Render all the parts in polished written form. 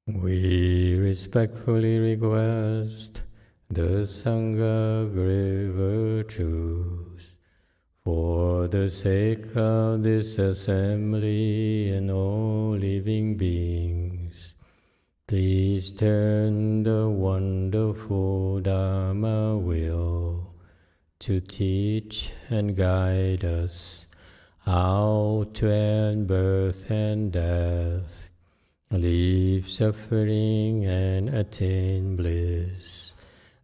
We respectfully request the Sangha great virtues for the sake of this assembly and all living beings. Please turn the wonderful Dharma wheel to teach and guide us how to end birth and death, leave suffering and attain bliss,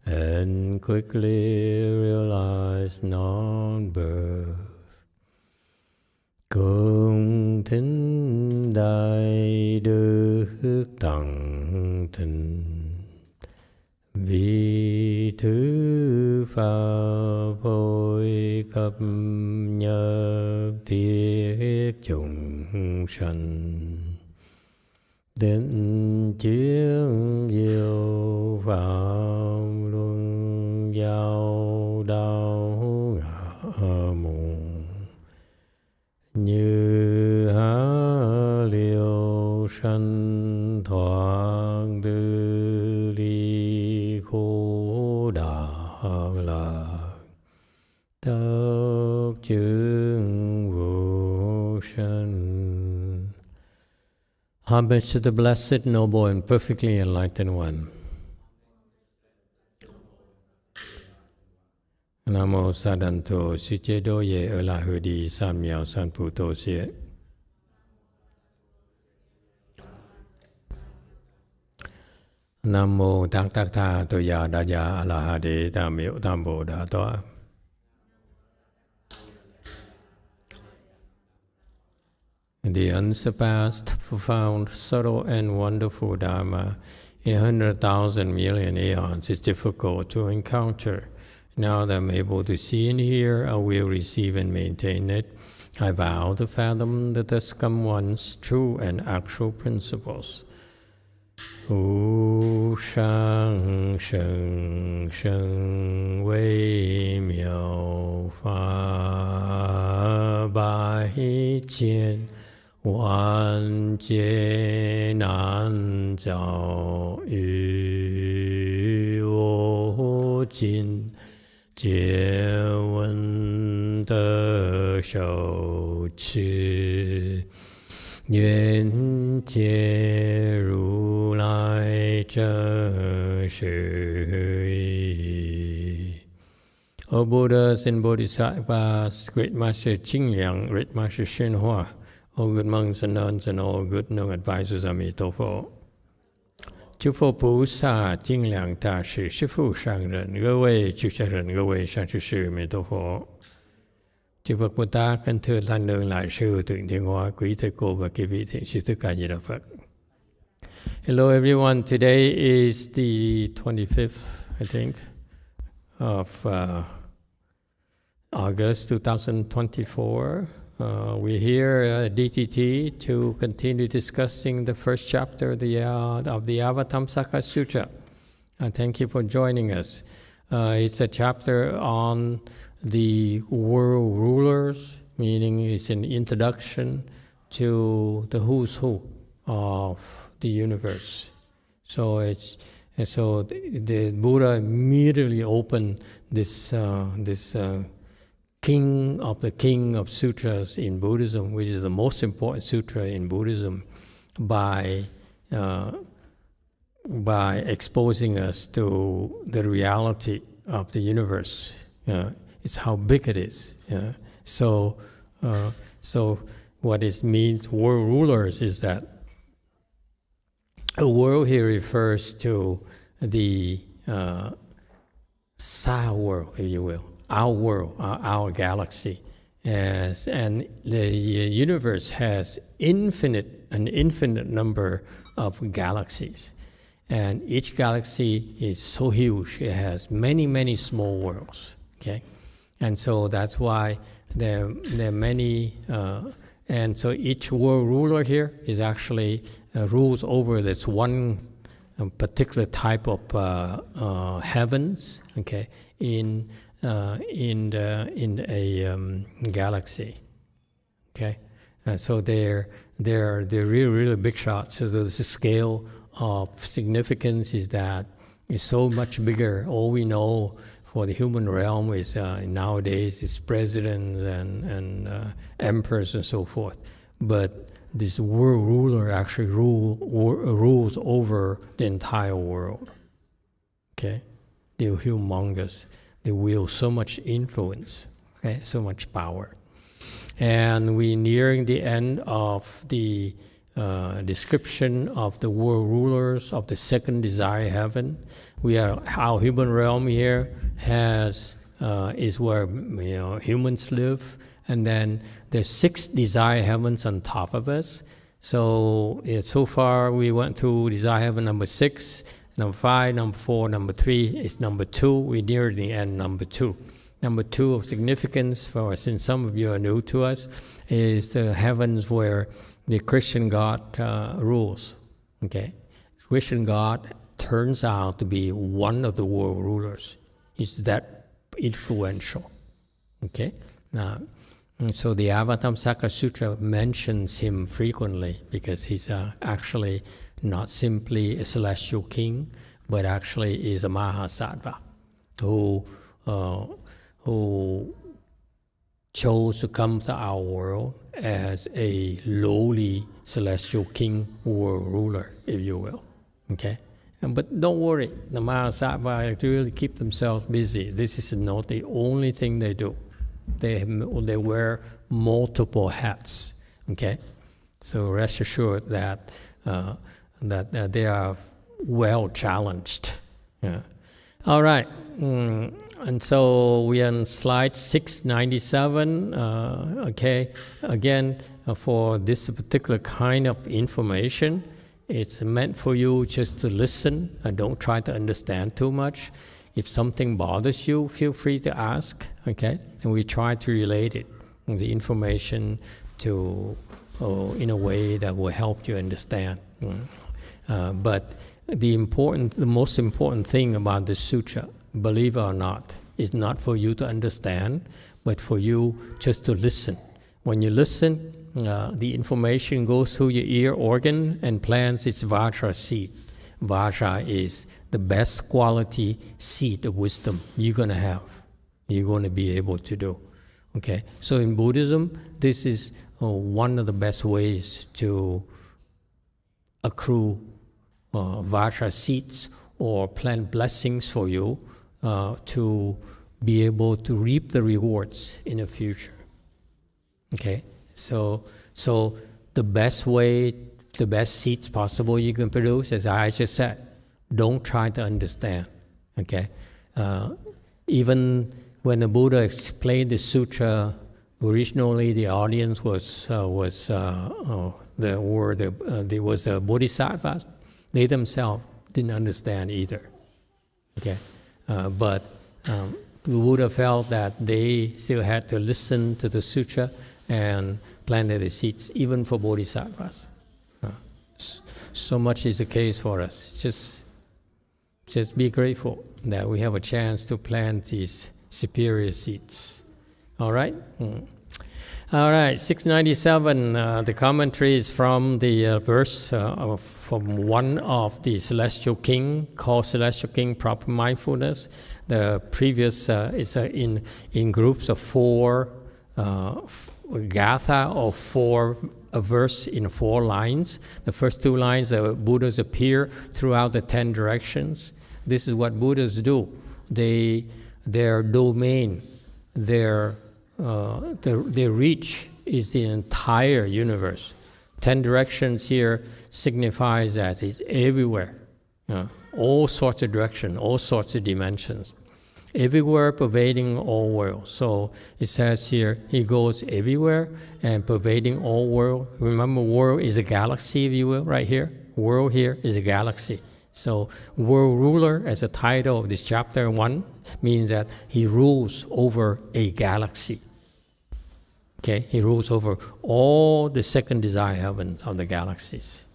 and quickly realize non-birth. Cung thính đại đức tặng thịnh, vì thứ pháp hội cập nhập thiết chúng sanh, định chiến diệu phạm luân giao đạo ngã mùng, như há liều sanh thoát tư ly khổ đạo lạc, tất chứng vô sanh. Homage to the Blessed, Noble, and Perfectly Enlightened One. Nam mô Sa Đàn Thổ Sư Chế Đô Ye Ở La Hư Đi San Miao San Pu Tô Xie. Nam mô Tát Tát Tha Tô Ya Đa Ya A La Ha Đế Tam Miệu Tam Bồ Đà Tọa. The unsurpassed, profound, subtle, and wonderful Dharma in 100,000 million aeons is difficult to encounter. Now that I'm able to see and hear, I will receive and maintain it. I vow to fathom the thus come one's true and actual principles. Wu shang sheng sheng wei miao fa bai jian, wan jie nan zhao yu wo jin, jie wen de shou qi, yuan jie ru lai zhe shi yi. O Buddhas and Bodhisattvas, Great Master Qingliang, Great Master YongHua, all good monks and nuns, and all good known advisors of Emitofuo. 诸佛菩萨尽量大士师父上人，各位出家人，各位上师师弥陀佛。Chư Phật Bồ Tát kính thưa Thanh Lương Lại Sư Thượng Thiên Hóa, quý thầy cô và quý vị thiện sư tất cả Di Đà Phật. Hello everyone, today is the 25th, I think, of August 2024. We're here at DTT to continue discussing the first chapter of the Avatamsaka Sutra. Thank you for joining us. It's a chapter on the world rulers, meaning it's an introduction to the who's who of the universe. So the Buddha immediately opened this king of sutras in Buddhism, which is the most important sutra in Buddhism, by exposing us to the reality of the universe. It's how big it is. So what it means, world rulers, is that a world here refers to the Sa world, if you will. Our world, our galaxy, and the universe has an infinite number of galaxies, and each galaxy is so huge. It has many, many small worlds. Okay, and so that's why there are many, and so each world ruler here is actually rules over this one particular type of heavens. Okay, in a galaxy. Okay, so they're really big shots. So there's a scale of significance is that it's so much bigger. All we know for the human realm is nowadays is presidents and emperors and so forth. But this world ruler actually rules over the entire world. Okay, they're humongous. They wield so much influence, okay, so much power. And we're nearing the end of the description of the world rulers of the second desire heaven. Our human realm here is where humans live, and then there's 6 desire heavens on top of us. So so far we went through desire heaven number 6, number 5, number 4, number 3 is number 2. We're near the end, number 2. Number 2 of significance for us, since some of you are new to us, is the heavens where the Christian God rules. Okay, Christian God turns out to be one of the world rulers. He's that influential. Okay, and so the Avatamsaka Sutra mentions him frequently because he's actually not simply a celestial king, but actually is a Mahasattva who chose to come to our world as a lowly celestial king world ruler, if you will. Okay, but don't worry, the Mahasattva really keep themselves busy. This is not the only thing they do. They wear multiple hats. Okay, so rest assured that they are well challenged. Yeah. All right. And so we are on slide 697. Okay, again, for this particular kind of information, it's meant for you just to listen and don't try to understand too much. If something bothers you, feel free to ask. Okay, and we try to relate it, the information, to in a way that will help you understand. But the most important thing about the sutra, believe it or not, is not for you to understand, but for you just to listen. When you listen, the information goes through your ear organ and plants its vajra seed. Vajra is the best quality seed of wisdom you're going to have, you're going to be able to do. Okay, so in Buddhism, this is one of the best ways to accrue vajra seeds or plant blessings for you to be able to reap the rewards in the future. Okay, so the best way, the best seeds possible you can produce, as I just said, don't try to understand. Okay, even when the Buddha explained the sutra, originally the audience was the bodhisattvas. They themselves didn't understand either. Okay, but the Buddha felt that they still had to listen to the sutra and planted the seeds, even for bodhisattvas. So much is the case for us. Just be grateful that we have a chance to plant these superior seeds. All right? All right, 697, the commentary is from the verse from one of the celestial king, called Celestial King Proper Mindfulness. The previous is in groups of 4 gatha, or 4 a verse in 4 lines. The first 2 lines, the Buddhas appear throughout the 10 directions. This is what Buddhas do. Their domain, their reach is the entire universe. 10 directions here signifies that it's everywhere. All sorts of directions, all sorts of dimensions. Everywhere, pervading all worlds. So it says here, he goes everywhere and pervading all world. Remember, world is a galaxy, if you will, right here. World here is a galaxy. So world ruler, as a title of this chapter 1, means that he rules over a galaxy. Okay, he rules over all the second desire heavens of the galaxies.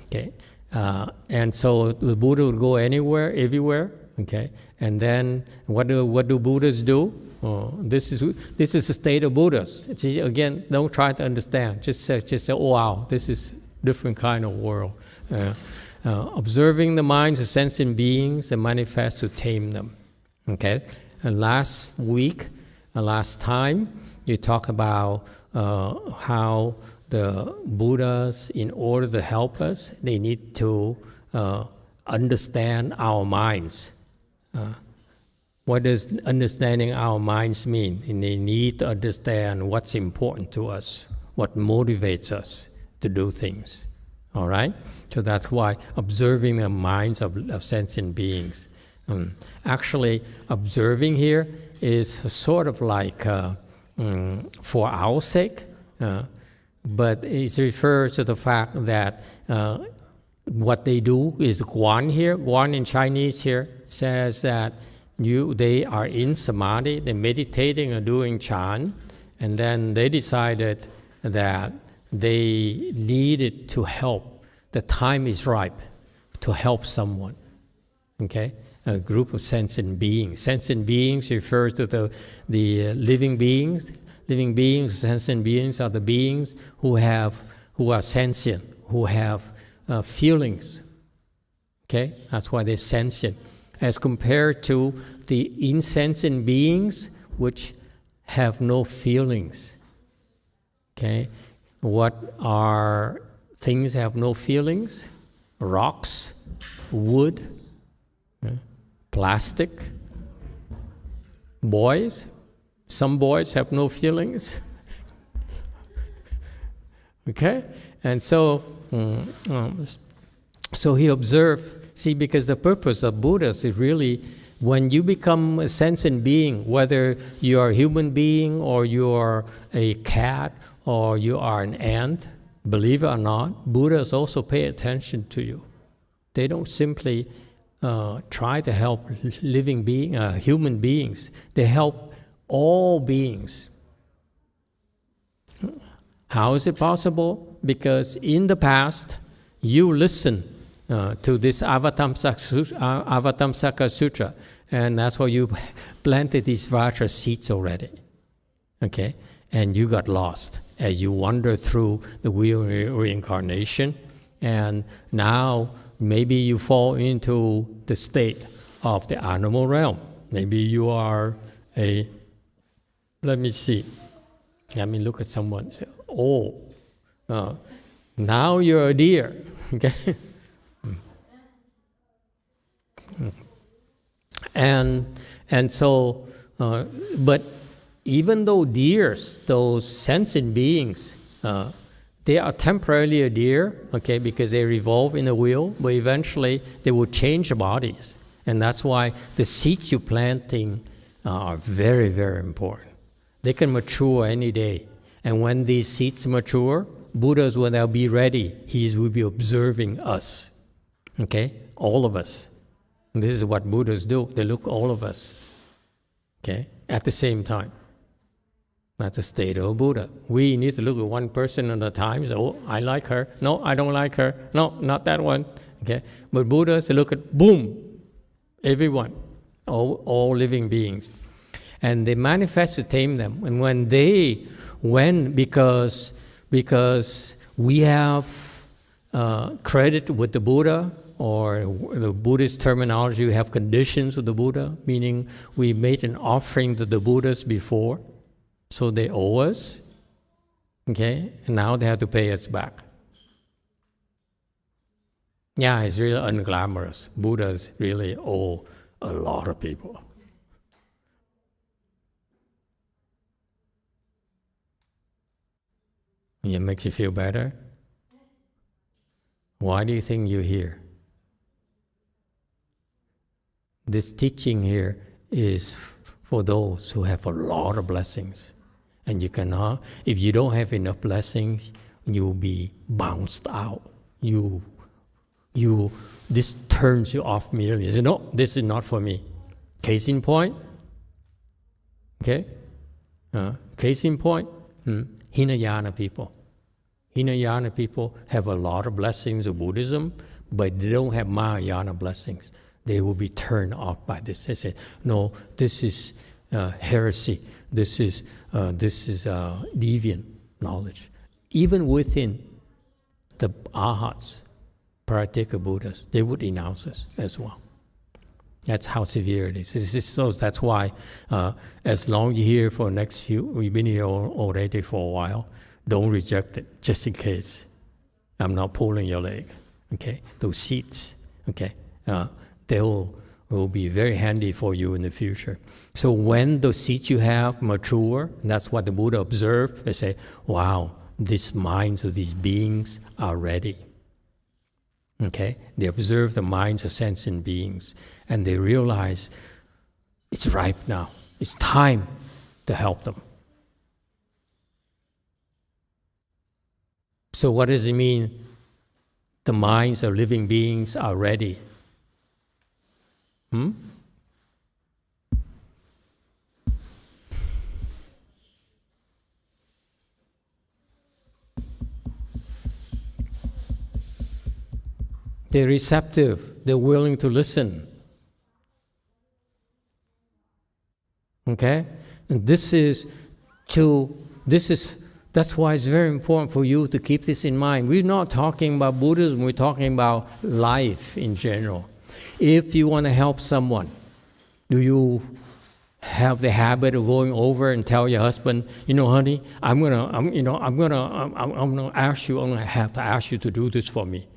Okay, and so the Buddha would go anywhere, everywhere. Okay, and then what do Buddhas do? This is the state of Buddhas. Again, don't try to understand. Just say, oh wow, this is different kind of world. Observing the minds of sentient beings and manifest to tame them. Okay? And last time, you talk about how the Buddhas, in order to help us, they need to understand our minds. What does understanding our minds mean? And they need to understand what's important to us, what motivates us to do things. All right? So that's why observing the minds of sentient beings. Actually, observing here is sort of like for our sake, but it refers to the fact that what they do is Guan here. Guan in Chinese here says that they are in samadhi, they're meditating or doing chan, and then they decided that they needed to help. The time is ripe to help someone. Okay? A group of sentient beings. Sentient beings refers to the living beings. Living beings, sentient beings are the beings who are sentient, who have feelings. Okay? That's why they're sentient. As compared to the insentient beings which have no feelings. Okay? What are things that have no feelings? Rocks, wood, plastic, boys. Some boys have no feelings. Okay? And so he observed, see, because the purpose of Buddhas is really when you become a sentient being, whether you are a human being or you are a cat or you are an ant, believe it or not, Buddhas also pay attention to you. They don't simply try to help human beings. They help all beings. How is it possible? Because in the past, you listen to this Avatamsaka Sutra, and that's why you planted these Vajra seeds already. Okay? And you got lost as you wander through the wheel of reincarnation, and now maybe you fall into the state of the animal realm. Maybe you are let me look at someone and say, now you're a deer. Okay? And so, but even though deers, those sentient beings, they are temporarily a deer, okay, because they revolve in the wheel, but eventually they will change bodies. And that's why the seeds you're planting are very, very important. They can mature any day. And when these seeds mature, Buddhas, when they'll be ready, he will be observing us. Okay? All of us. And this is what Buddhas do. They look all of us. Okay? At the same time. That's the state of Buddha. We need to look at one person at a time. So, I like her. No, I don't like her. No, not that one. Okay? But Buddhas, they look at, boom, everyone. All living beings. And they manifest to tame them. And because we have credit with the Buddha, or the Buddhist terminology, we have conditions with the Buddha, meaning we made an offering to the Buddhas before, so they owe us, okay? And now they have to pay us back. Yeah, it's really unglamorous. Buddhas really owe a lot of people. It makes you feel better? Why do you think you're here? This teaching here is for those who have a lot of blessings. And you cannot, if you don't have enough blessings, you'll be bounced out. This turns you off immediately. You say, no, this is not for me. Case in point, okay? Case in point, Hinayana people. Hinayana people have a lot of blessings of Buddhism, but they don't have Mahayana blessings. They will be turned off by this. They say, no, this is heresy. This is deviant knowledge. Even within the Arhats, Parateka Buddhas, they would denounce us as well. That's how severe it is. So that's why, as long as you're here for the next few, we've been here already for a while, don't reject it, just in case. I'm not pulling your leg, okay? Those seats, okay? They will be very handy for you in the future. So when those seats you have mature, that's what the Buddha observed, they say, wow, these minds of these beings are ready. Okay? They observe the minds of sentient beings, and they realize it's ripe now. It's time to help them. So what does it mean? The minds of living beings are ready. They're receptive. They're willing to listen. Okay? And that's why it's very important for you to keep this in mind. We're not talking about Buddhism, we're talking about life in general. If you want to help someone, do you have the habit of going over and tell your husband, honey, I'm gonna have to ask you to do this for me?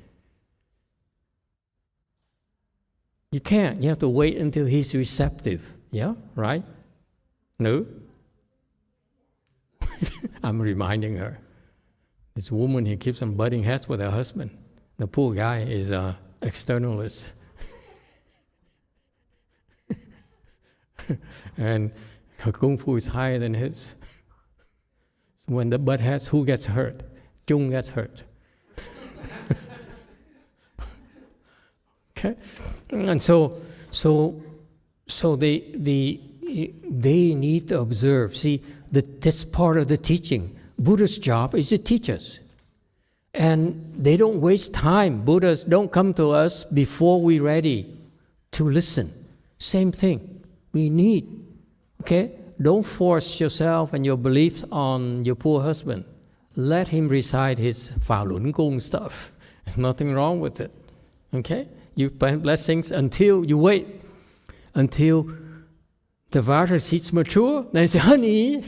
You can't. You have to wait until he's receptive. Yeah? Right? No? I'm reminding her. This woman, he keeps on butting heads with her husband. The poor guy is an externalist. And her kung fu is higher than his. So when the butt heads, who gets hurt? Chung gets hurt. Okay? And so they need to observe. See, that's part of the teaching. Buddha's job is to teach us. And they don't waste time. Buddhas don't come to us before we're ready to listen. Same thing. We need, okay? Don't force yourself and your beliefs on your poor husband. Let him recite his Fa Lun Kung stuff. There's nothing wrong with it, okay? You plant blessings until you wait, until the Vajra seeds mature, then you say, honey.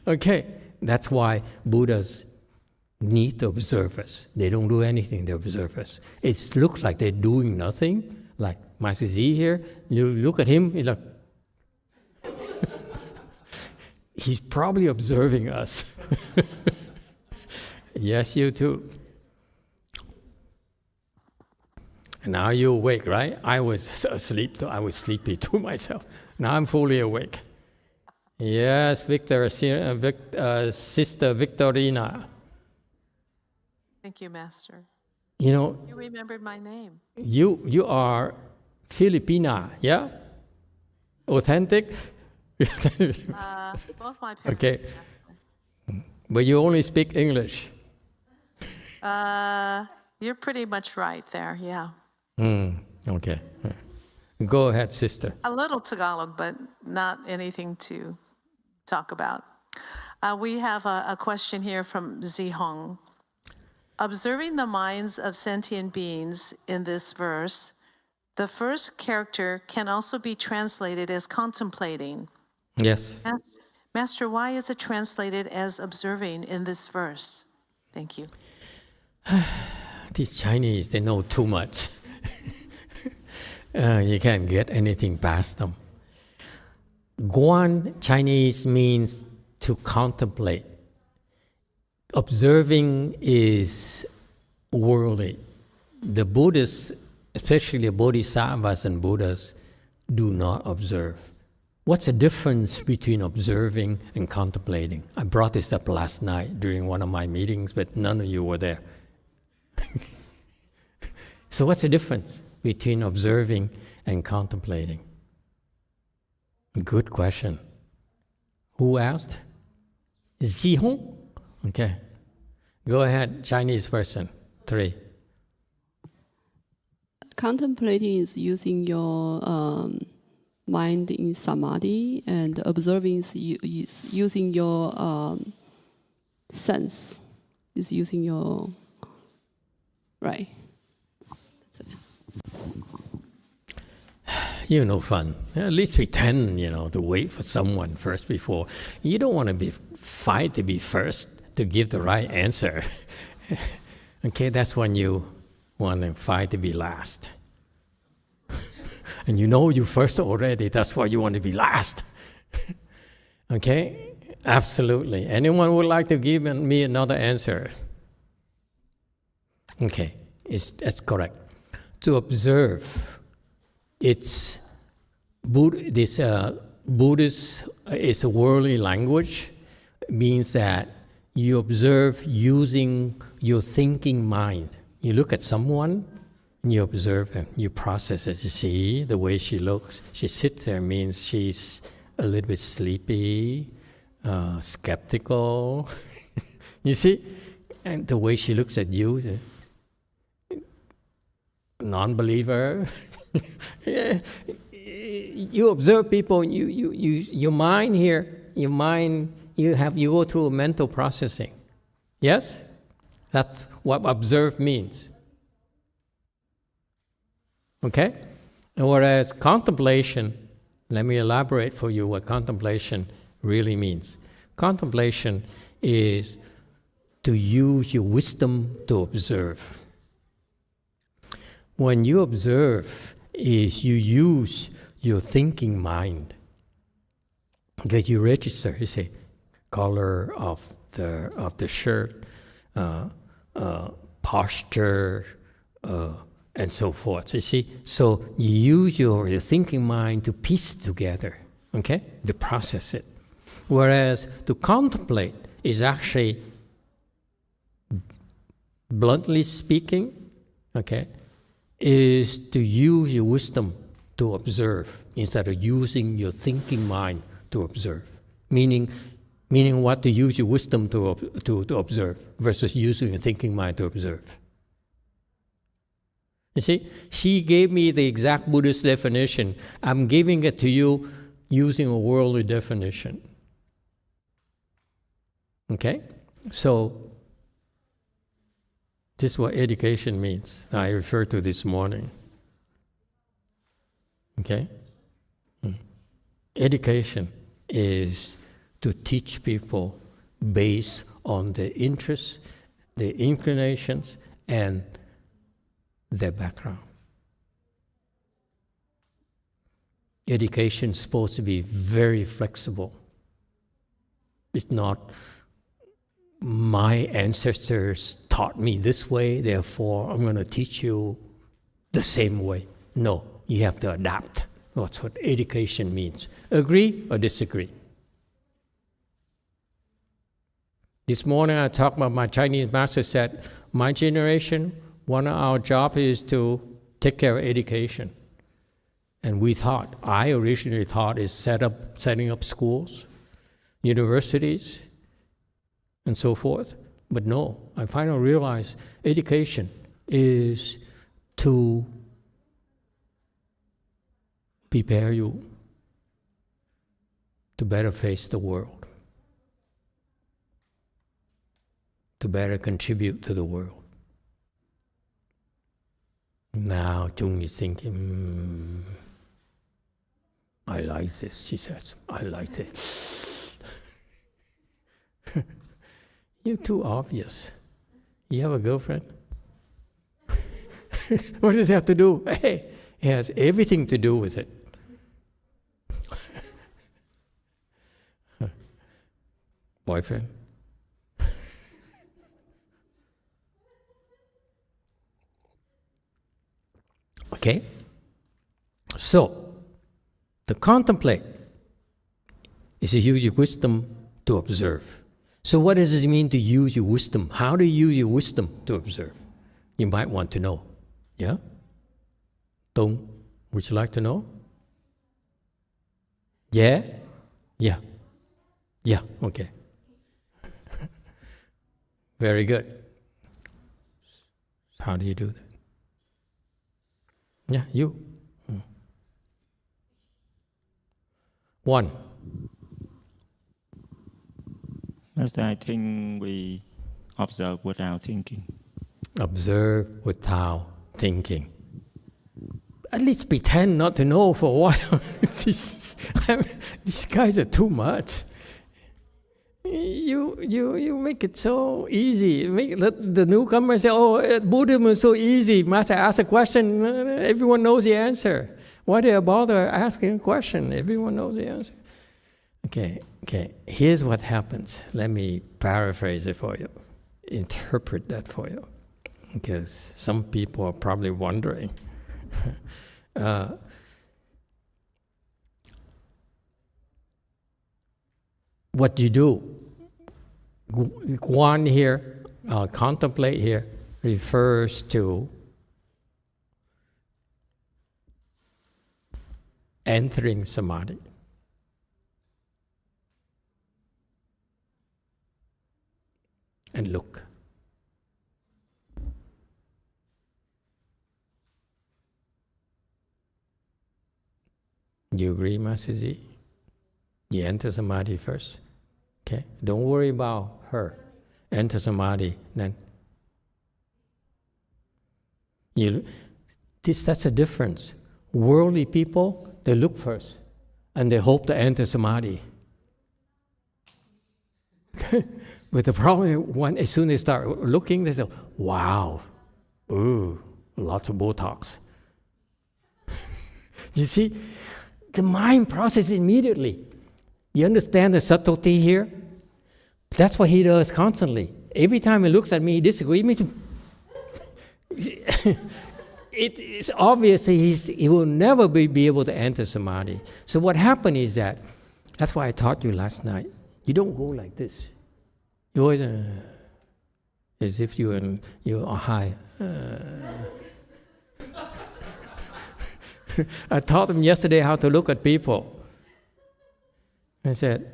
Okay, that's why Buddhas need to observe us. They don't do anything, they observe us. It looks like they're doing nothing. Like Master Z here, you look at him, he's like, he's probably observing us. Yes, you too. And now you're awake, right? I was asleep, I was sleepy too myself. Now I'm fully awake. Yes, Sister Victorina. Thank you, Master. You remembered my name. You are Filipina, yeah? Authentic? Both my parents. Okay. But you only speak English. You're pretty much right there, yeah. Okay. Go ahead, sister. A little Tagalog, but not anything to talk about. We have a question here from Zihong. Observing the minds of sentient beings in this verse, the first character can also be translated as contemplating. Yes. Master, why is it translated as observing in this verse? Thank you. These Chinese, they know too much. You can't get anything past them. Guan Chinese means to contemplate. Observing is worldly. The Buddhists, especially the Bodhisattvas and Buddhas, do not observe. What's the difference between observing and contemplating? I brought this up last night during one of my meetings, but none of you were there. So what's the difference between observing and contemplating? Good question. Who asked? Zihong? Okay. Go ahead, Chinese person. 3. Contemplating is using your mind in samadhi, and observing is using your sense is using your right. That's it. You're no fun. At least pretend, to wait for someone first before. You don't want to fight to be first to give the right answer. Okay, that's when you want to fight to be last. And you first already, that's why you want to be last. Okay? Absolutely. Anyone would like to give me another answer? Okay, that's correct. To observe, it's Buddhist is a worldly language. It means that you observe using your thinking mind. You look at someone, and you observe him, you process it. You see the way she looks. She sits there means she's a little bit sleepy, skeptical. You see? And the way she looks at you, non-believer. You observe people, your mind here, you go through mental processing. Yes? That's what observe means. Okay? And whereas contemplation, let me elaborate for you what contemplation really means. Contemplation is to use your wisdom to observe. When you observe, is you use your thinking mind. Because you register, you say, color of the shirt, posture, and so forth. You see, so you use your thinking mind to piece it together, okay, to process it. Whereas to contemplate is actually, bluntly speaking, okay, is to use your wisdom to observe instead of using your thinking mind to observe. Meaning what? To use your wisdom to observe versus using your thinking mind to observe. You see, she gave me the exact Buddhist definition. I'm giving it to you using a worldly definition. Okay? So, this is what education means. I referred to this morning. Okay? Education is to teach people based on their interests, their inclinations, and their background. Education is supposed to be very flexible. It's not, my ancestors taught me this way, therefore I'm going to teach you the same way. No, you have to adapt. That's what education means. Agree or disagree? This morning I talked about, my Chinese master said, my generation, one of our jobs is to take care of education. And I originally thought is setting up schools, universities, and so forth. But no, I finally realized education is to prepare you to better face the world, to better contribute to the world. Now Chung is thinking, I like this, she says. I like this. You're too obvious. You have a girlfriend? What does it have to do? Hey, it has everything to do with it. Boyfriend? Okay? So, to contemplate is to use your wisdom to observe. So what does it mean to use your wisdom? How do you use your wisdom to observe? You might want to know. Yeah? Tung, would you like to know? Yeah? Yeah. Yeah, okay. Very good. How do you do that? Yeah, you. One. Master, I think we observe without thinking. Observe without thinking. At least pretend not to know for a while. These guys are too much. You make it so easy. The newcomer say, "Oh, Buddhism is so easy. Master asks a question, everyone knows the answer. Why do I bother asking a question? Everyone knows the answer." Okay. Here's what happens. Let me paraphrase it for you. Interpret that for you, because some people are probably wondering. What you do, Guan here, contemplate here, refers to entering samadhi. And look. Do you agree, Master Z? You enter samadhi first. Okay? Don't worry about her. Enter samadhi, then. That's a difference. Worldly people, they look first, and they hope to enter samadhi. Okay? But the problem is, as soon as they start looking, they say, "Wow, ooh, lots of Botox." You see, the mind processes immediately. You understand the subtlety here? That's what he does constantly. Every time he looks at me, he disagrees with me. It's obvious he will never be able to enter samadhi. So what happened is that's why I taught you last night. You don't go like this. You always, as if you are high. I taught them yesterday how to look at people. I said,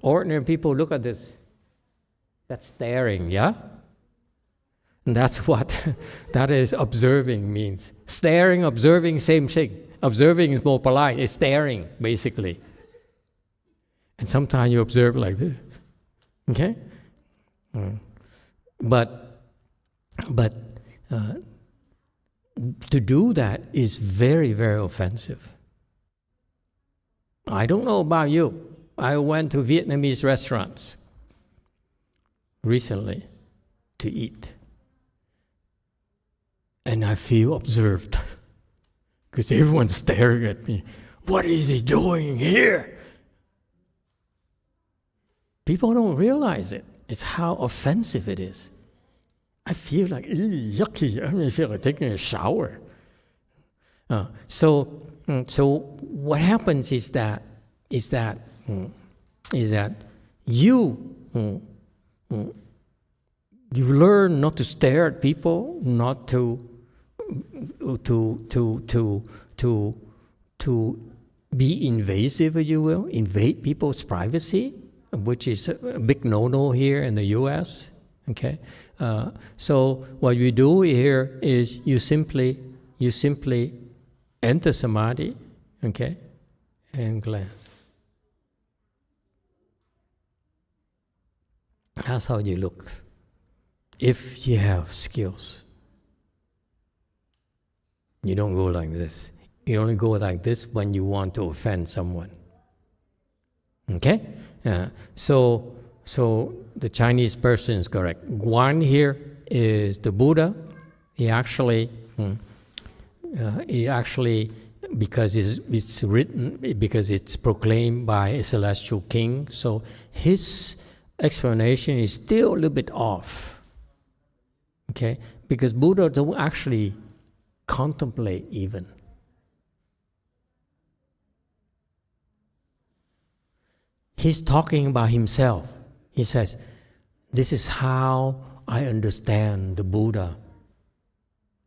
ordinary people look at this. That's staring, yeah? And that's what that is observing means. Staring, observing, same thing. Observing is more polite. It's staring, basically. And sometimes you observe like this. Okay? But to do that is very, very offensive. I don't know about you. I went to Vietnamese restaurants recently to eat. And I feel observed because everyone's staring at me. What is he doing here? People don't realize it. It's how offensive it is. I feel like yucky. I feel like taking a shower. So what happens is that you learn not to stare at people, not to be invasive, if you will, invade people's privacy, which is a big no-no here in the U.S. Okay, so what you do here is you simply enter samadhi, okay, and glance. That's how you look. If you have skills, you don't go like this. You only go like this when you want to offend someone. Okay? So the Chinese person is correct. Guan here is the Buddha. He actually, because it's written, because it's proclaimed by a celestial king, so his explanation is still a little bit off. Okay? Because Buddha don't actually contemplate even. He's talking about himself. He says, this is how I understand the Buddha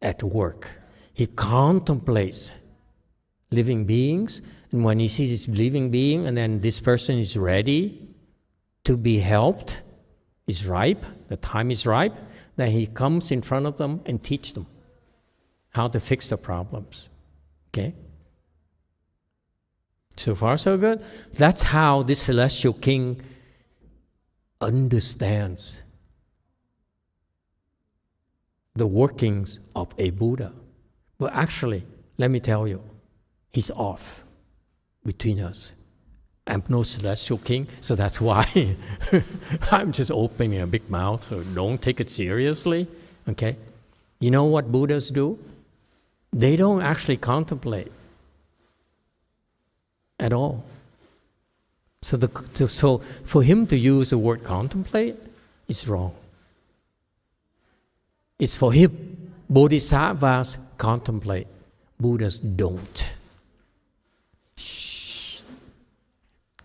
at work. He contemplates living beings, and when he sees this living being, and then this person is ready to be helped, is ripe, the time is ripe, then he comes in front of them and teach them how to fix the problems. Okay? So far, so good. That's how this celestial king understands the workings of a Buddha. But actually, let me tell you, he's off between us. I'm no celestial king, so that's why I'm just opening a big mouth, so don't take it seriously, okay? You know what Buddhas do? They don't actually contemplate at all. So for him to use the word contemplate is wrong. It's for him. Bodhisattvas contemplate. Buddhas don't. Shh.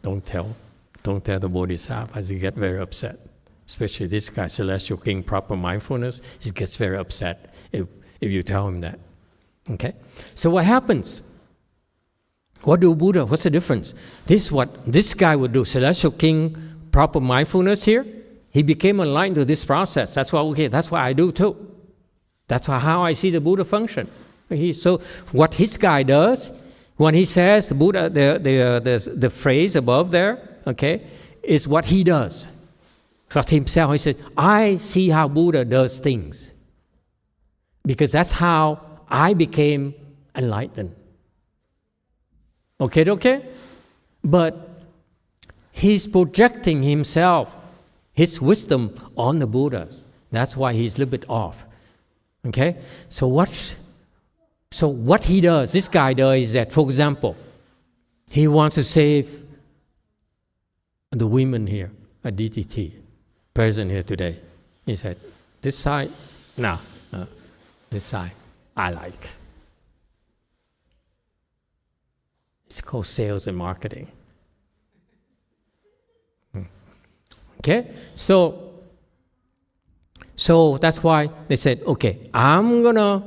Don't tell the Bodhisattvas. He get very upset. Especially this guy, Celestial King, proper mindfulness, he gets very upset if you tell him that. Okay? So what happens? What do Buddha? What's the difference? This is what this guy would do. Celestial King, proper mindfulness here. He became enlightened to this process. That's what I do too. That's how I see the Buddha function. So what his guy does, when he says Buddha, the phrase above there, okay, is what he does. So himself, he said, I see how Buddha does things. Because that's how I became enlightened. Okay? But he's projecting himself, his wisdom on the Buddha. That's why he's a little bit off. Okay? So what he does, this guy does is that, for example, he wants to save the women here at DTT, present here today. He said, this side, no, this side, I like. It's called sales and marketing. Okay? So that's why they said, okay, I'm going to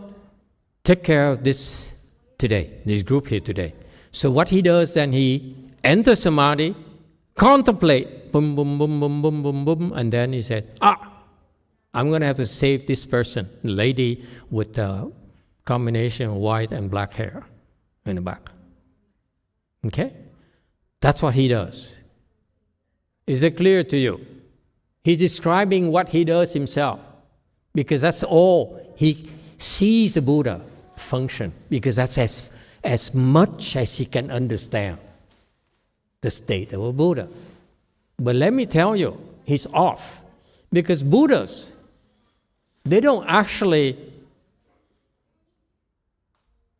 take care of this today, this group here today. So what he does, then he enters samadhi, contemplate, boom, boom, boom, boom, boom, boom, boom, and then he said, I'm going to have to save this person, the lady with the combination of white and black hair in the back. Okay? That's what he does. Is it clear to you? He's describing what he does himself, because that's all he sees the Buddha function, because that's as much as he can understand the state of a Buddha. But let me tell you, he's off, because Buddhas, they don't actually,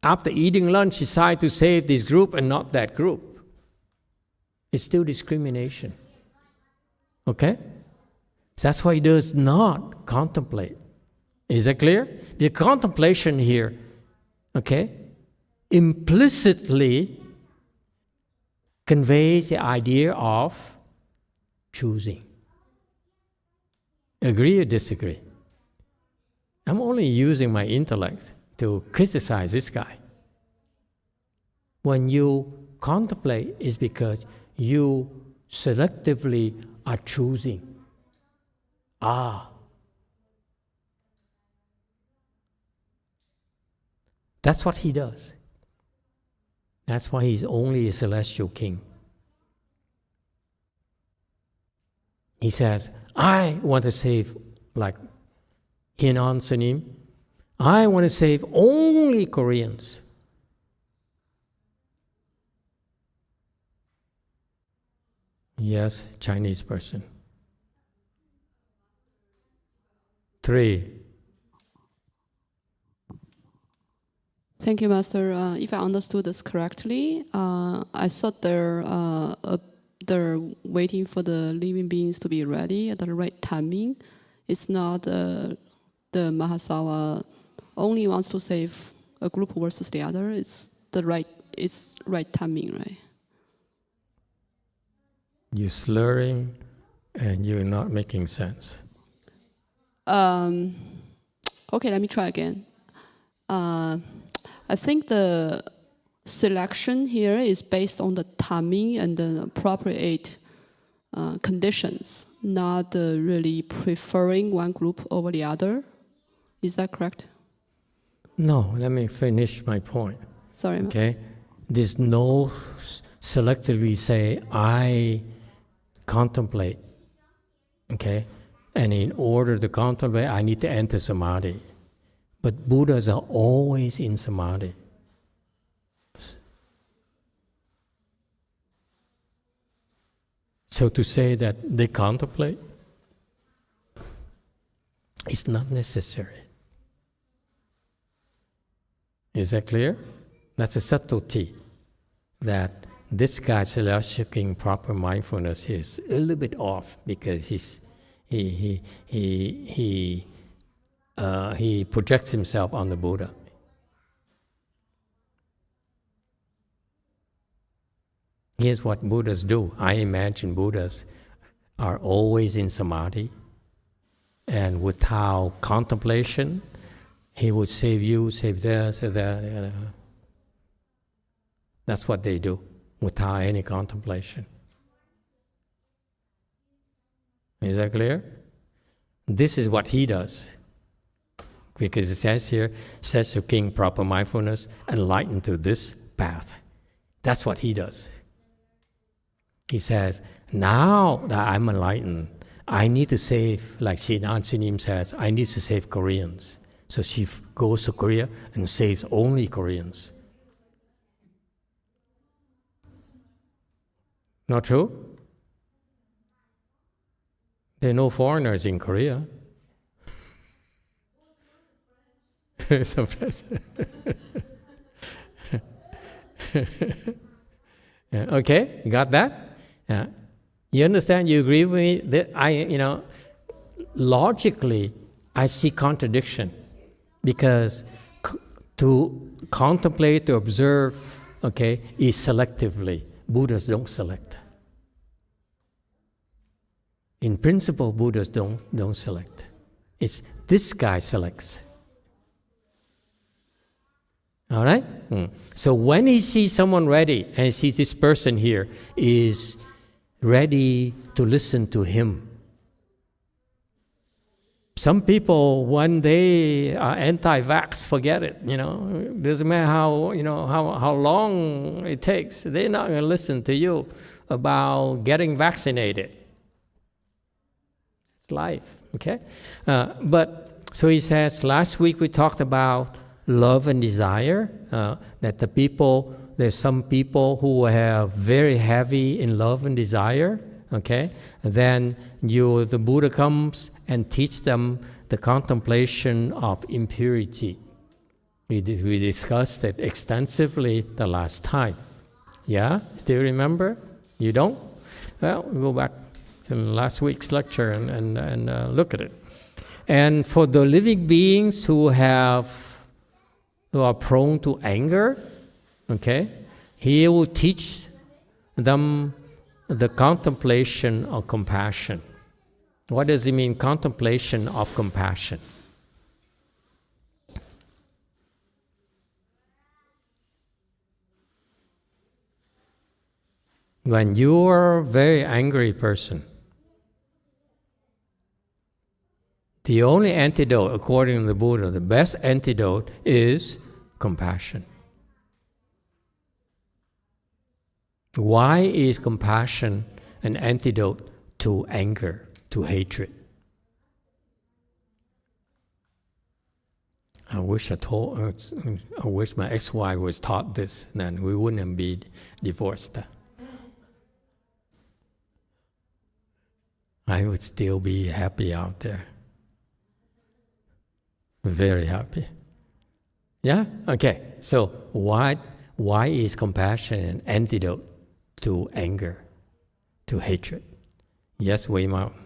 after eating lunch, decide to save this group and not that group. It's still discrimination. Okay? That's why he does not contemplate. Is that clear? The contemplation here, okay, implicitly conveys the idea of choosing. Agree or disagree? I'm only using my intellect to criticize this guy. When you contemplate, it's because you selectively are choosing. That's what he does. That's why he's only a celestial king. He says, I want to save, like Hinan Sanim, I want to save only Koreans. Yes, Chinese person. 3. Thank you, Master. If I understood this correctly, I thought they're waiting for the living beings to be ready at the right timing. It's not the Mahasawa only wants to save a group versus the other. It's right timing, right? You're slurring and you're not making sense. Okay, let me try again. I think the selection here is based on the timing and the appropriate conditions, not really preferring one group over the other. Is that correct? No, let me finish my point. Sorry. Okay? There's no selectively say, I contemplate. Okay? And in order to contemplate, I need to enter samadhi. But Buddhas are always in samadhi. So to say that they contemplate is not necessary. Is that clear? That's a subtlety that this guy seeking proper mindfulness is a little bit off because he projects himself on the Buddha. Here's what Buddhas do. I imagine Buddhas are always in samadhi, and without contemplation, he would save you, save there, save that. You know. That's what they do, without any contemplation. Is that clear? This is what he does. Because it says here, seeking proper mindfulness, enlightened to this path. That's what he does. He says, now that I'm enlightened, I need to save, like Sinan Sinim says, I need to save Koreans. So she goes to Korea and saves only Koreans. Not true? There are no foreigners in Korea. Okay, you got that? You understand? You agree with me? That logically, I see contradiction because to contemplate, to observe, okay, is selectively. Buddhas don't select. In principle, Buddhas don't select. It's this guy selects. All right? So when he sees someone ready, and he sees this person here is ready to listen to him. Some people, when they are anti-vax, forget it. Doesn't matter how long it takes. They're not going to listen to you about getting vaccinated. It's life, okay? So he says, last week we talked about love and desire, that there's some people who have very heavy in love and desire, okay? Then the Buddha comes and teach them the contemplation of impurity. We discussed it extensively the last time. Yeah? Still remember? You don't? Well, we'll go back to last week's lecture and look at it. And for the living beings who are prone to anger, okay, he will teach them the contemplation of compassion. What does it mean, contemplation of compassion? When you are a very angry person, the only antidote, according to the Buddha, the best antidote is compassion. Why is compassion an antidote to anger, to hatred? I wish my ex-wife was taught this, then we wouldn't be divorced. I would still be happy out there. Very happy. Yeah? Okay. So why is compassion an antidote to anger, to hatred? Yes, Wei Mountain.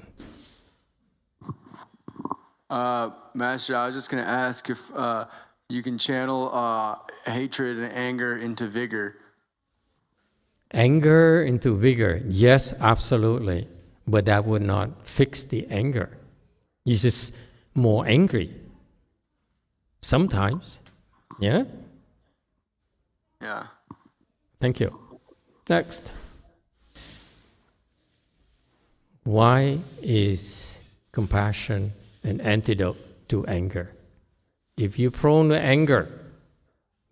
Master, I was just going to ask if you can channel hatred and anger into vigor. Anger into vigor. Yes, absolutely. But that would not fix the anger. You're just more angry. Sometimes. Yeah? Yeah. Thank you. Next. Why is compassion an antidote to anger? If you're prone to anger,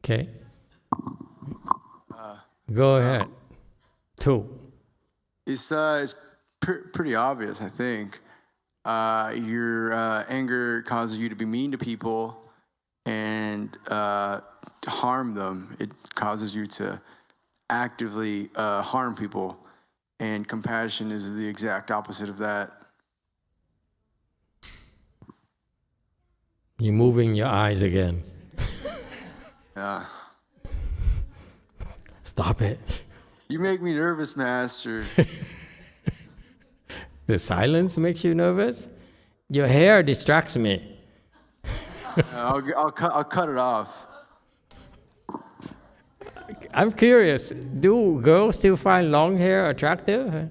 okay? Go ahead. 2. It's pretty obvious, I think. Your anger causes you to be mean to people, and harm them. It causes you to actively harm people. And compassion is the exact opposite of that. You're moving your eyes again. Yeah. Stop it. You make me nervous, Master. The silence makes you nervous? Your hair distracts me. I'll cut it off. I'm curious, do girls still find long hair attractive?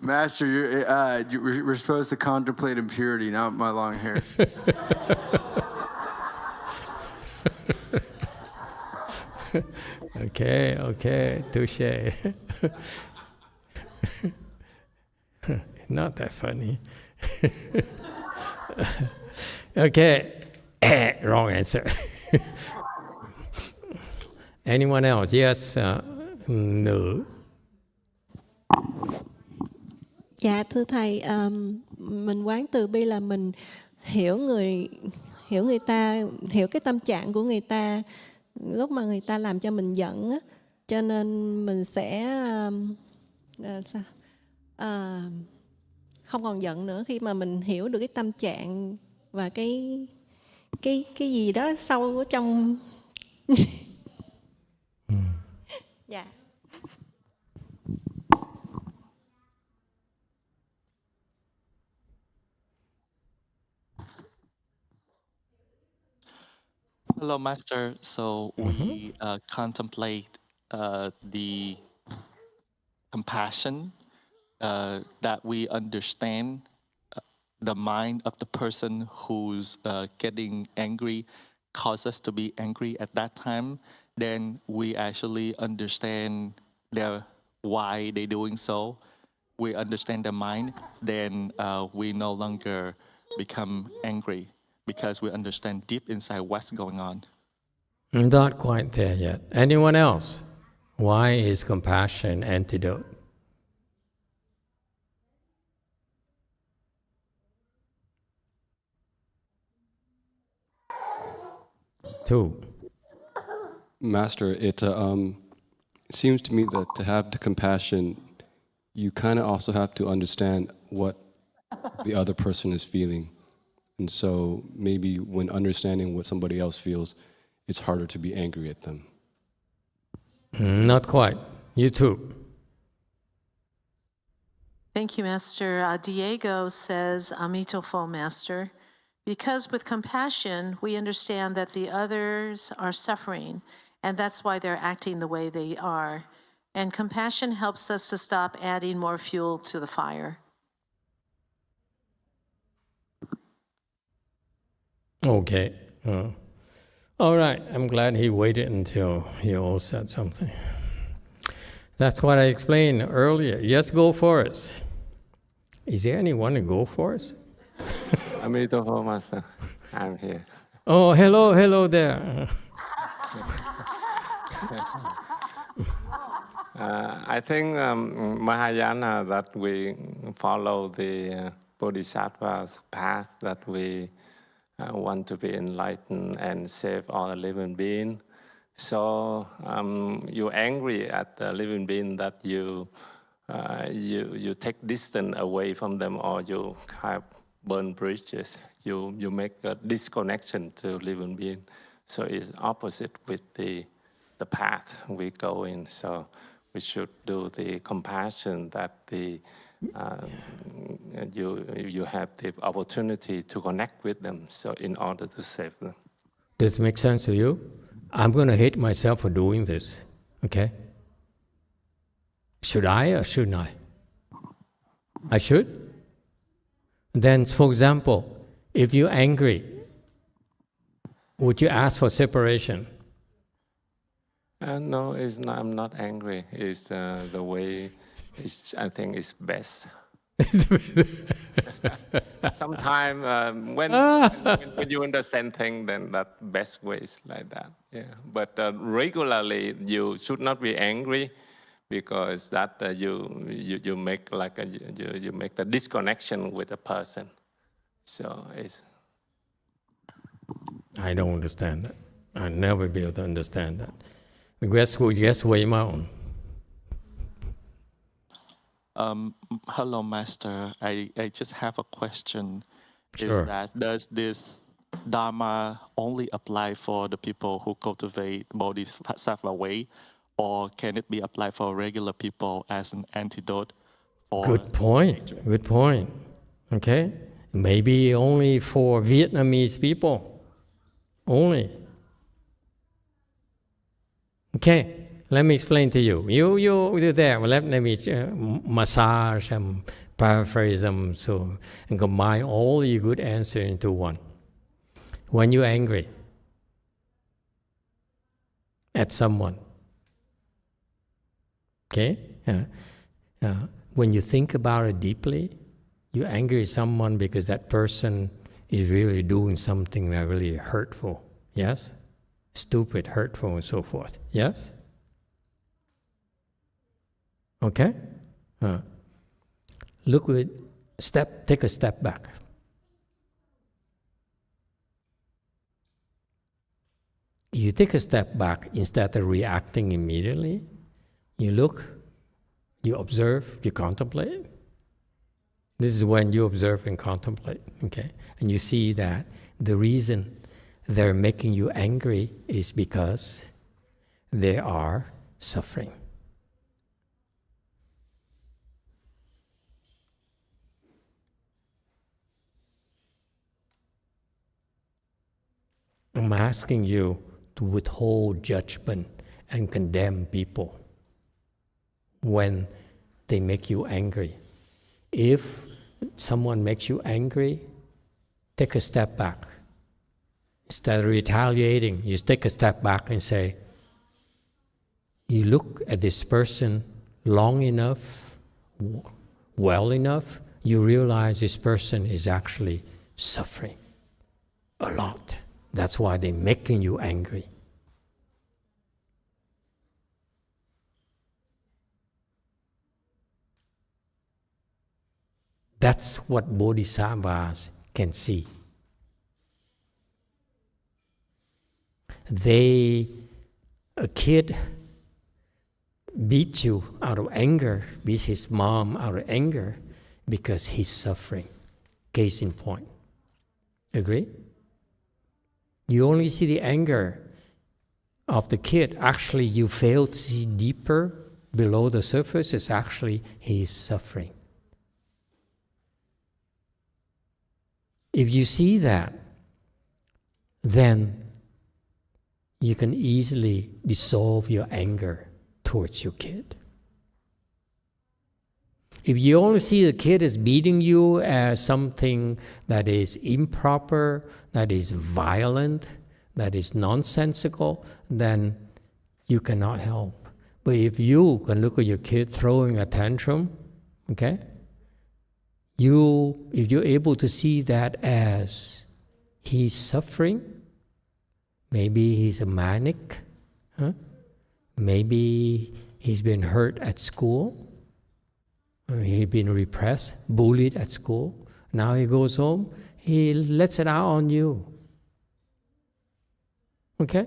Master, we're supposed to contemplate impurity, not my long hair. Okay, touche. Not that funny. Okay, wrong answer. Anyone else? Yes, no. Dạ thưa thầy, mình quán từ bi là mình hiểu người ta, hiểu cái tâm trạng của người ta lúc mà người ta làm cho mình giận á, cho nên mình sẽ không còn giận nữa khi mà mình hiểu được cái tâm trạng và cái gì đó sâu ở trong. Dạ. Hello, Master. So we contemplate the compassion that we understand the mind of the person who's getting angry cause us to be angry at that time. Then we actually understand why they're doing so. We understand the mind. Then we no longer become angry, because we understand deep inside what's going on. Not quite there yet. Anyone else? Why is compassion antidote? Two. Master, it seems to me that to have the compassion, you kind of also have to understand what the other person is feeling. And so maybe when understanding what somebody else feels, it's harder to be angry at them. Not quite. You too. Thank you, Master. Diego says, Emitofuo, Master. Because with compassion, we understand that the others are suffering, and that's why they're acting the way they are. And compassion helps us to stop adding more fuel to the fire. Okay. All right. I'm glad he waited until you all said something. That's what I explained earlier. Yes, go for it. Is there anyone to go for it? Emitofuo, Master. I'm here. Oh, hello there. I think Mahayana, that we follow the Bodhisattva's path, that we want to be enlightened and save all living beings. So you're angry at the living being that you take distance away from them, or you have burn bridges. You make a disconnection to living being. So it's opposite with the path we go in. So we should do the compassion that you have the opportunity to connect with them, so in order to save them. Does it make sense to you? I'm going to hate myself for doing this, okay? Should I or shouldn't I? I should? Then, for example, if you're angry, would you ask for separation? No, I'm not angry. It's the way I think is best. Sometimes when you understand things, then that best way is like that. Yeah. But regularly, you should not be angry, because that you make like you make the disconnection with the person. So it's. I don't understand that. I'll never be able to understand that. Guess way out. Hello, Master. I just have a question. Sure. Is that does this Dharma only apply for the people who cultivate Bodhisattva way, or can it be applied for regular people as an antidote for Good point. Good point. Okay? Maybe only for Vietnamese people. Only. Okay, let me explain to you. You there. Let me massage them, paraphrase them, so and combine all your good answers into one. When you're angry at someone, okay, when you think about it deeply, you're angry at someone because that person is really doing something that really hurtful. Yes? Stupid, hurtful, and so forth. Yes? Okay? Take a step back. You take a step back instead of reacting immediately. You look, you observe, you contemplate. This is when you observe and contemplate, okay? And you see that the reason they're making you angry is because they are suffering. I'm asking you to withhold judgment and condemn people when they make you angry. If someone makes you angry, take a step back. Instead of retaliating, you take a step back and say, you look at this person long enough, well enough, you realize this person is actually suffering a lot. That's why they're making you angry. That's what bodhisattvas can see. A kid beats you out of anger, beats his mom out of anger because he's suffering. Case in point. Agree? You only see the anger of the kid. Actually, you fail to see deeper below the surface. It's actually he's suffering. If you see that, then you can easily dissolve your anger towards your kid. If you only see the kid as beating you as something that is improper, that is violent, that is nonsensical, then you cannot help. But if you can look at your kid throwing a tantrum, okay? If you're able to see that as he's suffering, maybe he's a manic, maybe he's been hurt at school, he's been repressed, bullied at school, now he goes home, he lets it out on you. Okay?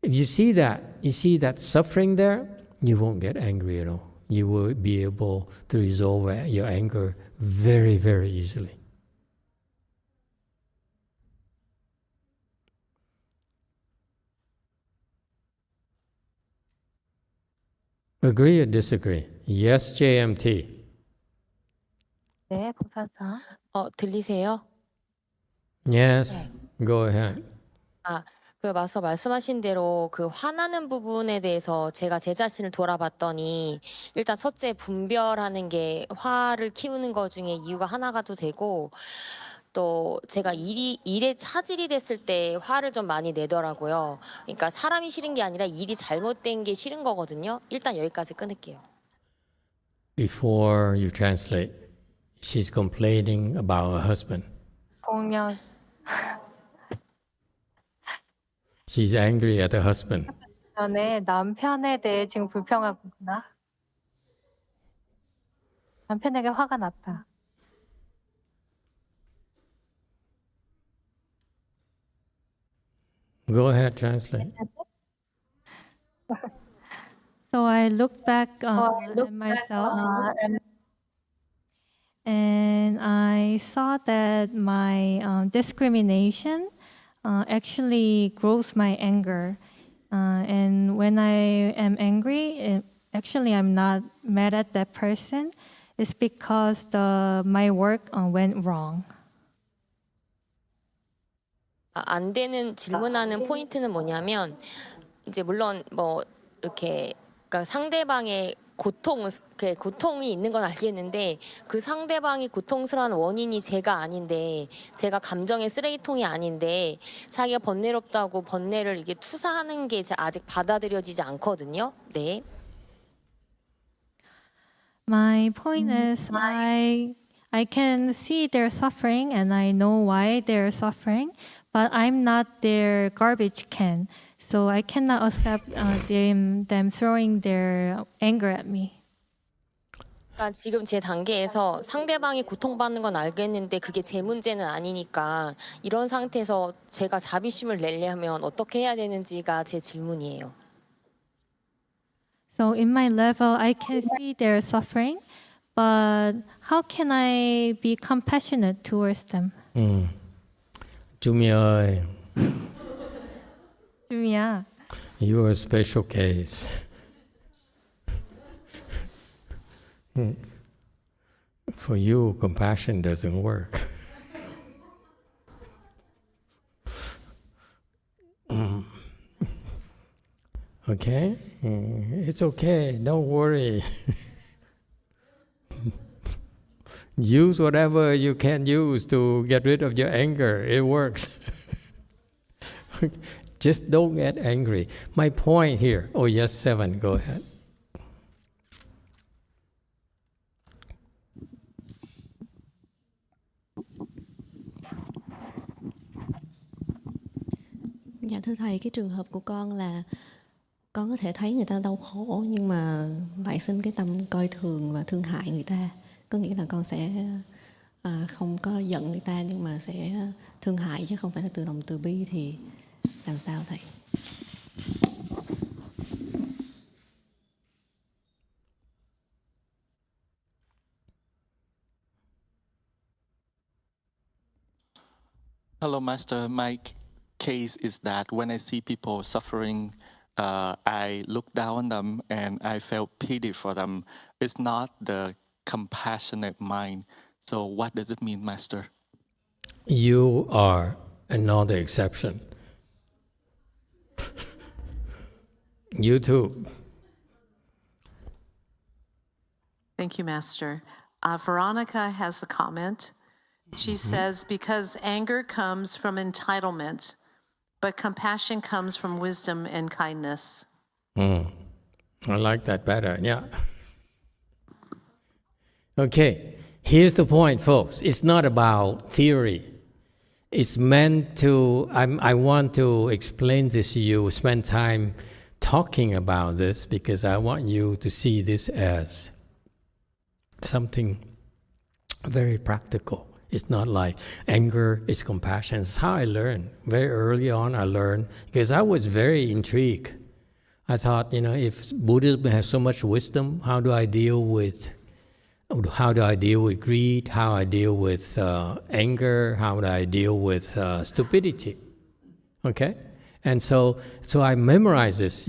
If you see that suffering there, you won't get angry at all. You will be able to resolve your anger very, very easily. Agree or disagree? Yes, JMT. 네, 감사합니다. 들리세요? Yes, go ahead. 그 마스터 말씀하신 대로 그 화나는 부분에 대해서 제가 제 자신을 돌아봤더니 일단 첫째 분별하는 게 화를 키우는 것 중에 이유가 하나가 또 되고 또 제가 일에 차질이 됐을 때 화를 좀 많이 내더라고요. 그러니까 사람이 싫은 게 아니라 일이 잘못된 게 싫은 거거든요. 일단 여기까지 끊을게요. Before you translate, she's complaining about her husband. 공연. She's angry at her husband. 전에 남편에 대해 지금 불평하구나. 남편에게 화가 났다. Go ahead, translate. So I look back at myself and I saw that my discrimination actually grows my anger. And when I am angry, actually I'm not mad at that person. It's because my work went wrong. 안 되는 질문하는 포인트는 뭐냐면 이제 물론 뭐 이렇게 그러니까 상대방의 고통이 있는 건 알겠는데 그 상대방이 고통스러운 원인이 제가 아닌데 제가 감정의 쓰레기통이 아닌데 자기가 번뇌롭다고 번뇌를 이게 투사하는 게 아직 받아들여지지 않거든요. 네. My point is I can see their suffering and I know why they're suffering, but I'm not their garbage can. So I cannot accept them throwing their anger at me. 그러니까 지금 제 단계에서 상대방이 고통받는 건 알겠는데 그게 제 문제는 아니니까 이런 상태에서 제가 자비심을 내려면 어떻게 해야 되는지가 제 질문이에요. So in my level, I can see their suffering, but how can I be compassionate towards them? Jumi ơi, 주미야, you are a special case. For you, compassion doesn't work. Okay? It's okay, don't worry. Use whatever you can use to get rid of your anger. It works. Just don't get angry. My point here. Oh, yes, 7. Go ahead. Dạ thưa thầy, cái trường hợp của con là con có thể thấy người ta đau khổ nhưng mà lại sinh cái tâm coi thường và thương hại người ta. Có nghĩa là con sẽ không có giận người ta nhưng mà sẽ thương hại chứ không phải là từ lòng từ bi, thì làm sao thầy? Hello, Master. My case is that when I see people suffering, I look down on them and I feel pity for them. It's not the compassionate mind. So what does it mean, Master? You are another exception. You too. Thank you, Master. Veronica has a comment. She says, because anger comes from entitlement, but compassion comes from wisdom and kindness. I like that better, yeah. Okay, here's the point, folks. It's not about theory. It's meant to, I want to explain this to you, spend time talking about this because I want you to see this as something very practical. It's not like anger is compassion. It's how I learned. Very early on I learned because I was very intrigued. I thought, if Buddhism has so much wisdom, how do I deal with greed? How I deal with anger? How do I deal with stupidity? Okay? And so I memorized this,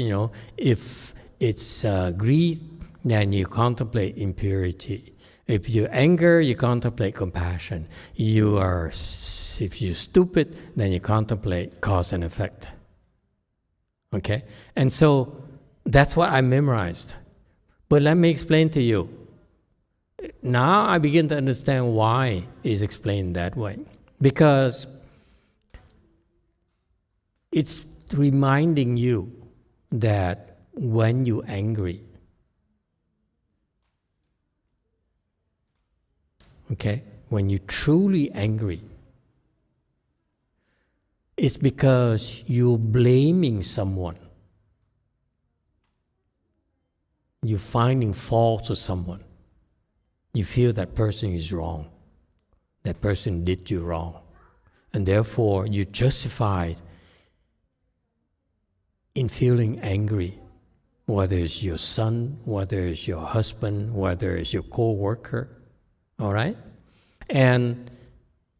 if it's greed, then you contemplate impurity. If you're anger, you contemplate compassion. If you're stupid, then you contemplate cause and effect. Okay? And so that's what I memorized. But let me explain to you. Now I begin to understand why it's explained that way. Because it's reminding you that when you're angry, okay, when you're truly angry, it's because you're blaming someone you're finding fault with someone. You feel that person is wrong. That person did you wrong. And therefore, you justified in feeling angry, whether it's your son, whether it's your husband, whether it's your co-worker, all right? And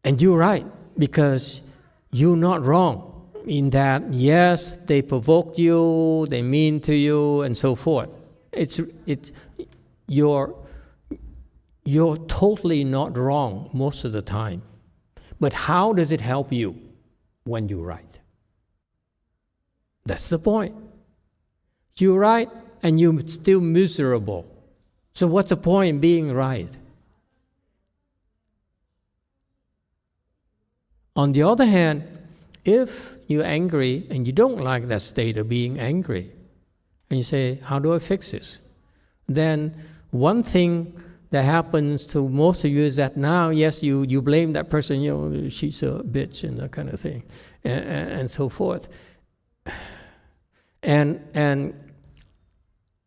you're right, because you're not wrong in that, yes, they provoked you, they mean to you, and so forth. You're totally not wrong most of the time. But how does it help you when you're right? That's the point. You're right, and you're still miserable. So what's the point in being right? On the other hand, if you're angry and you don't like that state of being angry, and you say, how do I fix this? Then one thing that happens to most of you is that now, yes, you blame that person, you know, she's a bitch and that kind of thing, and so forth. And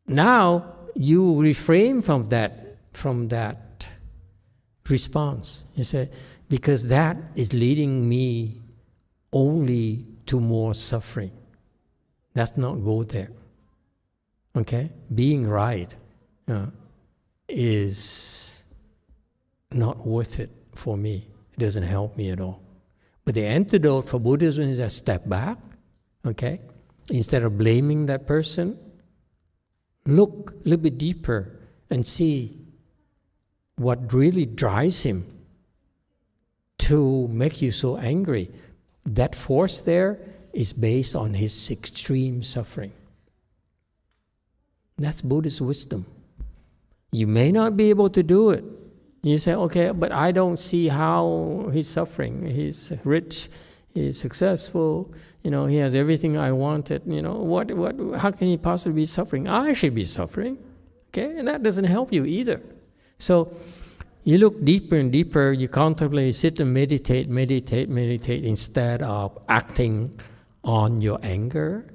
now you refrain from that response. You say, because that is leading me only to more suffering. Let's not go there. Okay? Being right is not worth it for me. It doesn't help me at all. But the antidote for Buddhism is a step back. Okay? Instead of blaming that person, look a little bit deeper and see what really drives him to make you so angry. That force there is based on his extreme suffering. That's Buddhist wisdom. You may not be able to do it. You say, okay, but I don't see how he's suffering. He's rich, he's successful, you know, he has everything I wanted. You know, how can he possibly be suffering? I should be suffering. Okay, and that doesn't help you either. So you look deeper and deeper, you contemplate, sit and meditate instead of acting on your anger.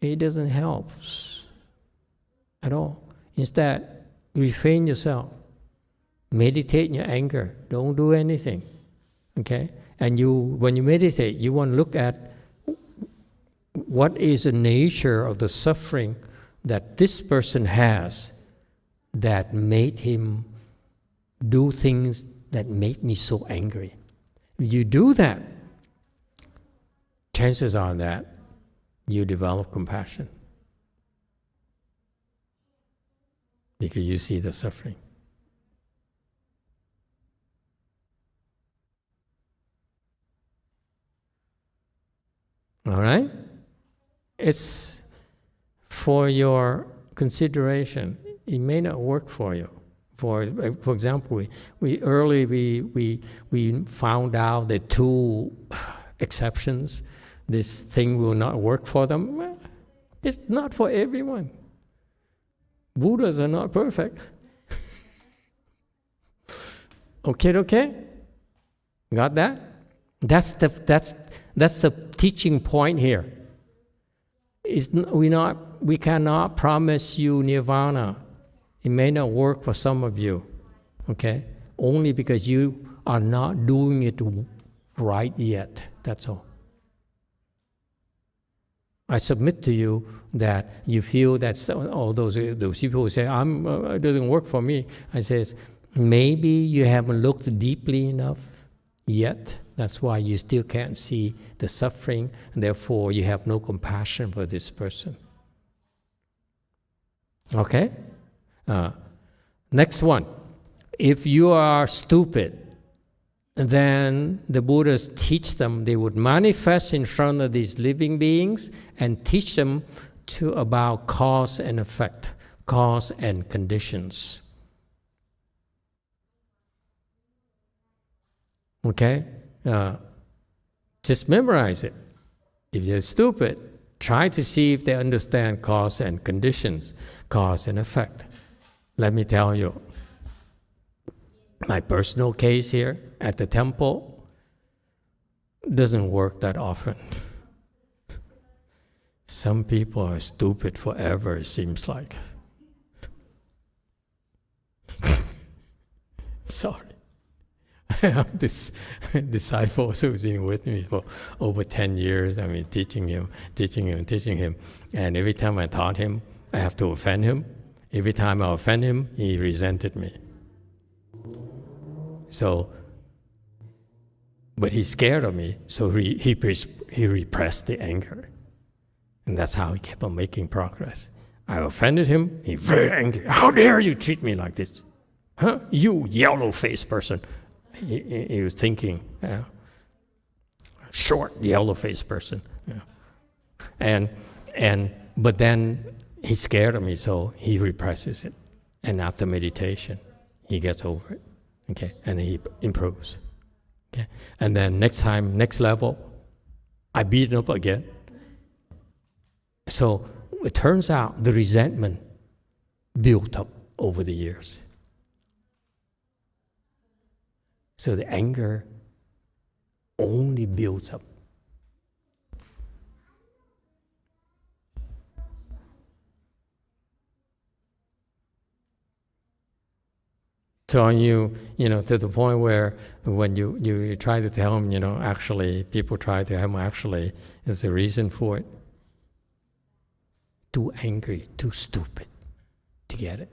It doesn't help at all. Instead, refrain yourself. Meditate in your anger. Don't do anything. Okay? And when you meditate, you want to look at what is the nature of the suffering that this person has that made him do things that made me so angry. If you do that, chances are that you develop compassion because you see the suffering. All right? It's for your consideration. It may not work for you. For example, we found out the two exceptions. This thing will not work for them. Well, it's not for everyone. Buddhas are not perfect. Okay? Got that? That's the teaching point here. We cannot promise you nirvana. It may not work for some of you, okay? Only because you are not doing it right yet, that's all. I submit to you that you feel that all those people who say, it doesn't work for me. I say, maybe you haven't looked deeply enough yet. That's why you still can't see the suffering, and therefore you have no compassion for this person. Okay? Next one. If you are stupid, then the Buddhas teach them, they would manifest in front of these living beings and teach them about cause and effect, cause and conditions. Okay? Just memorize it. If you're stupid, try to see if they understand cause and conditions, cause and effect. Let me tell you, my personal case here at the temple doesn't work that often. Some people are stupid forever, it seems like. Sorry. I have this disciple who's been with me for over 10 years. I mean, teaching him. And every time I taught him, I have to offend him. Every time I offend him, he resented me. So, but he's scared of me, so he repressed the anger. And that's how he kept on making progress. I offended him, he's very angry. How dare you treat me like this? Huh? You yellow-faced person. He was thinking, short, yellow-faced person. Yeah. But then he's scared of me, so he represses it. And after meditation, he gets over it. Okay, and he improves. Okay, and then next time, next level, I beat him up again. So it turns out the resentment built up over the years. So the anger only builds up. So you to the point where when you try to tell him, actually, people try to tell him, actually, there's a reason for it. Too angry, too stupid to get it.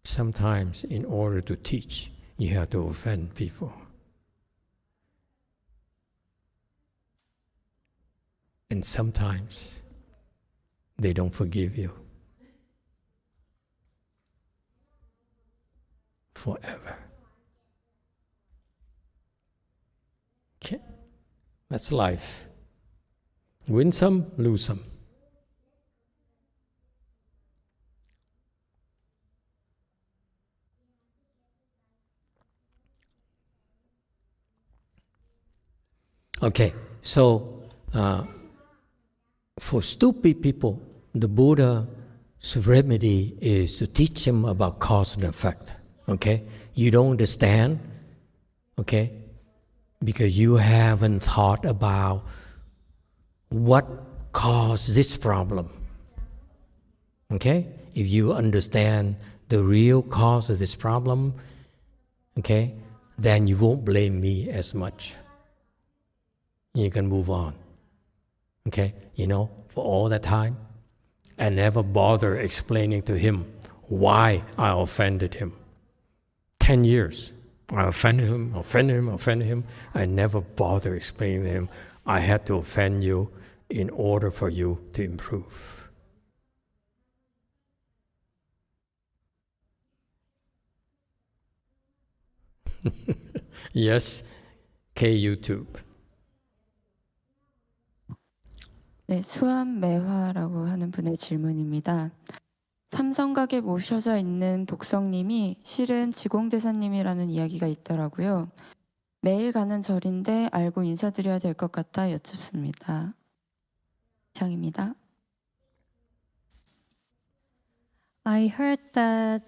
Sometimes, in order to teach, you have to offend people. And sometimes, they don't forgive you. Forever. Okay? That's life. Win some, lose some. Okay, so for stupid people, the Buddha's remedy is to teach them about cause and effect. Okay? You don't understand, okay? Because you haven't thought about what caused this problem. Okay? If you understand the real cause of this problem, okay, then you won't blame me as much. You can move on. Okay? For all that time, I never bother explaining to him why I offended him. 10 years. I offended him. I never bother explaining to him, I had to offend you in order for you to improve. Yes, K-YouTube. 네, 수암매화라고 하는 분의 질문입니다. 삼성각에 모셔져 있는 독성님이 실은 지공대사님이라는 이야기가 있더라고요. 매일 가는 절인데 알고 인사드려야 될 것 같아 여쭙습니다. 이상입니다. I heard that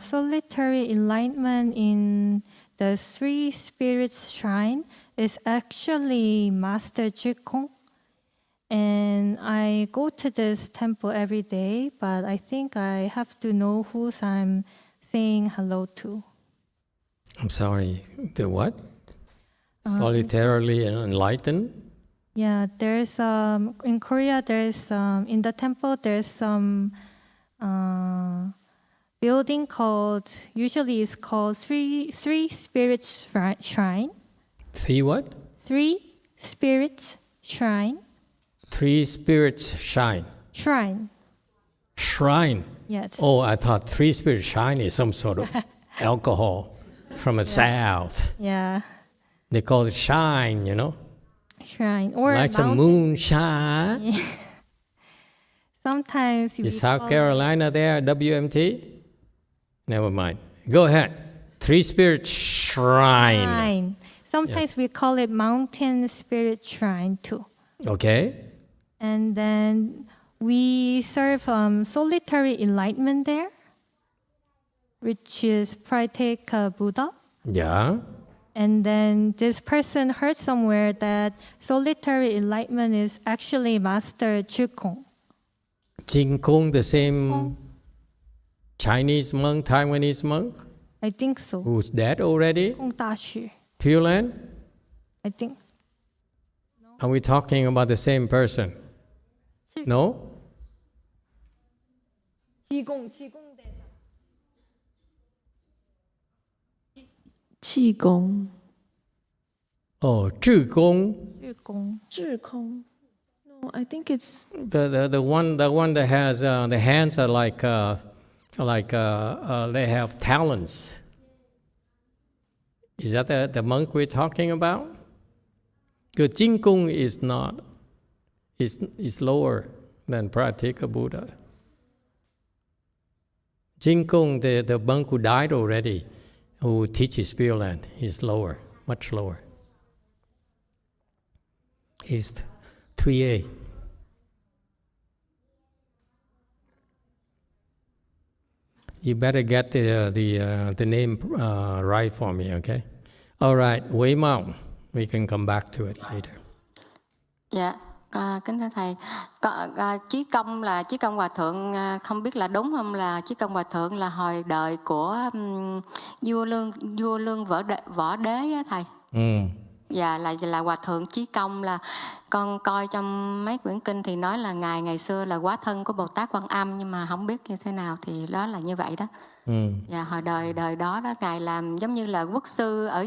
solitary enlightenment in the Three Spirits Shrine is actually Master Jikong. And I go to this temple every day, but I think I have to know who I'm saying hello to. I'm sorry, the what? Solitarily enlightened? Yeah, there's in Korea. There's in the temple. There's some building called usually it's called Three Spirits Shrine. Three what? Three Spirits Shrine. Three Spirits Shine. Shrine. Shrine. Yes. Oh, I thought Three Spirits Shine is some sort of alcohol from the south. Yeah. They call it shine, Shrine or like some moonshine. Yeah. Sometimes Is South Carolina there, WMT? Never mind. Go ahead. Three Spirit Shrine. Sometimes we call it Mountain Spirit Shrine too. Okay. And then we serve solitary enlightenment there, which is Prateka Buddha. Yeah. And then this person heard somewhere that solitary enlightenment is actually Master Jikong. Jikong, the same Chinese monk, Taiwanese monk, I think so. who's dead already? 空大师 Pure Land? I think. Are we talking about the same person? No? 济公대사. 气功 Oh, 智公. 智公.智空 No, I think it's The one that has the hands are like they have talons. Is that the monk we're talking about? Because Jing Kung is not, is lower than Pratika Buddha. Jing Kung, the monk who died already, who teaches Pure Land, is lower, much lower. He's 3A. You better get the name right for me, okay? All right, Wei Mao. We can come back to it later. Dạ, kính thưa thầy, Chí Công là Chí Công Hòa Thượng, không biết là đúng không, là Chí Công Hòa Thượng là hồi đời của vua Lương Võ Đế á thầy. Dạ, là Hòa Thượng Chí Công, là con coi trong mấy quyển kinh thì nói là ngài ngày xưa là hóa thân của Bồ Tát Quan Âm, nhưng mà không biết như thế nào thì đó là như vậy đó. Dạ, hồi đời đó ngài làm giống như là quốc sư ở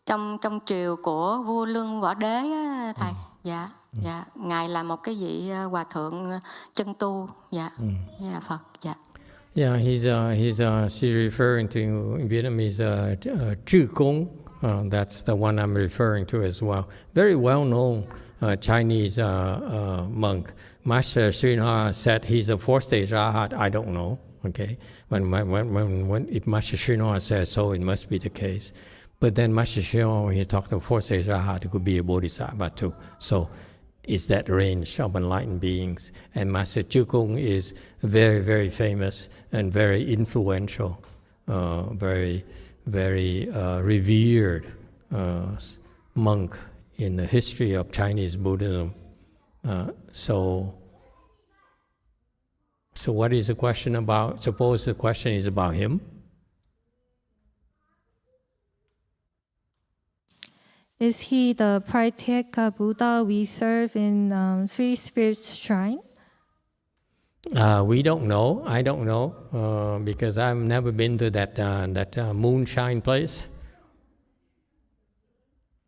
trong triều của vua Lương Võ Đế á, thầy. Dạ, dạ, ngài là một cái vị hòa thượng chân tu. Dạ, như là Phật. Dạ. Yeah, she's referring to in Vietnamese Zhi Gong. That's the one I'm referring to as well. Very well-known Chinese monk. Master Xunhua said he's a fourth-stage Arhat. I don't know. Okay, when if Master Xunhua says so, it must be the case. But then Master Xunhua, when he talked of fourth-stage Arhat, it could be a bodhisattva too. So it's that range of enlightened beings. And Master Zhi Gong is very, very famous and very influential, very revered monk in the history of Chinese Buddhism. So what is the question about? Suppose the question is about him? Is he the Pratyeka Buddha we serve in Three Spirits Shrine? We don't know. I don't know because I've never been to that moonshine place.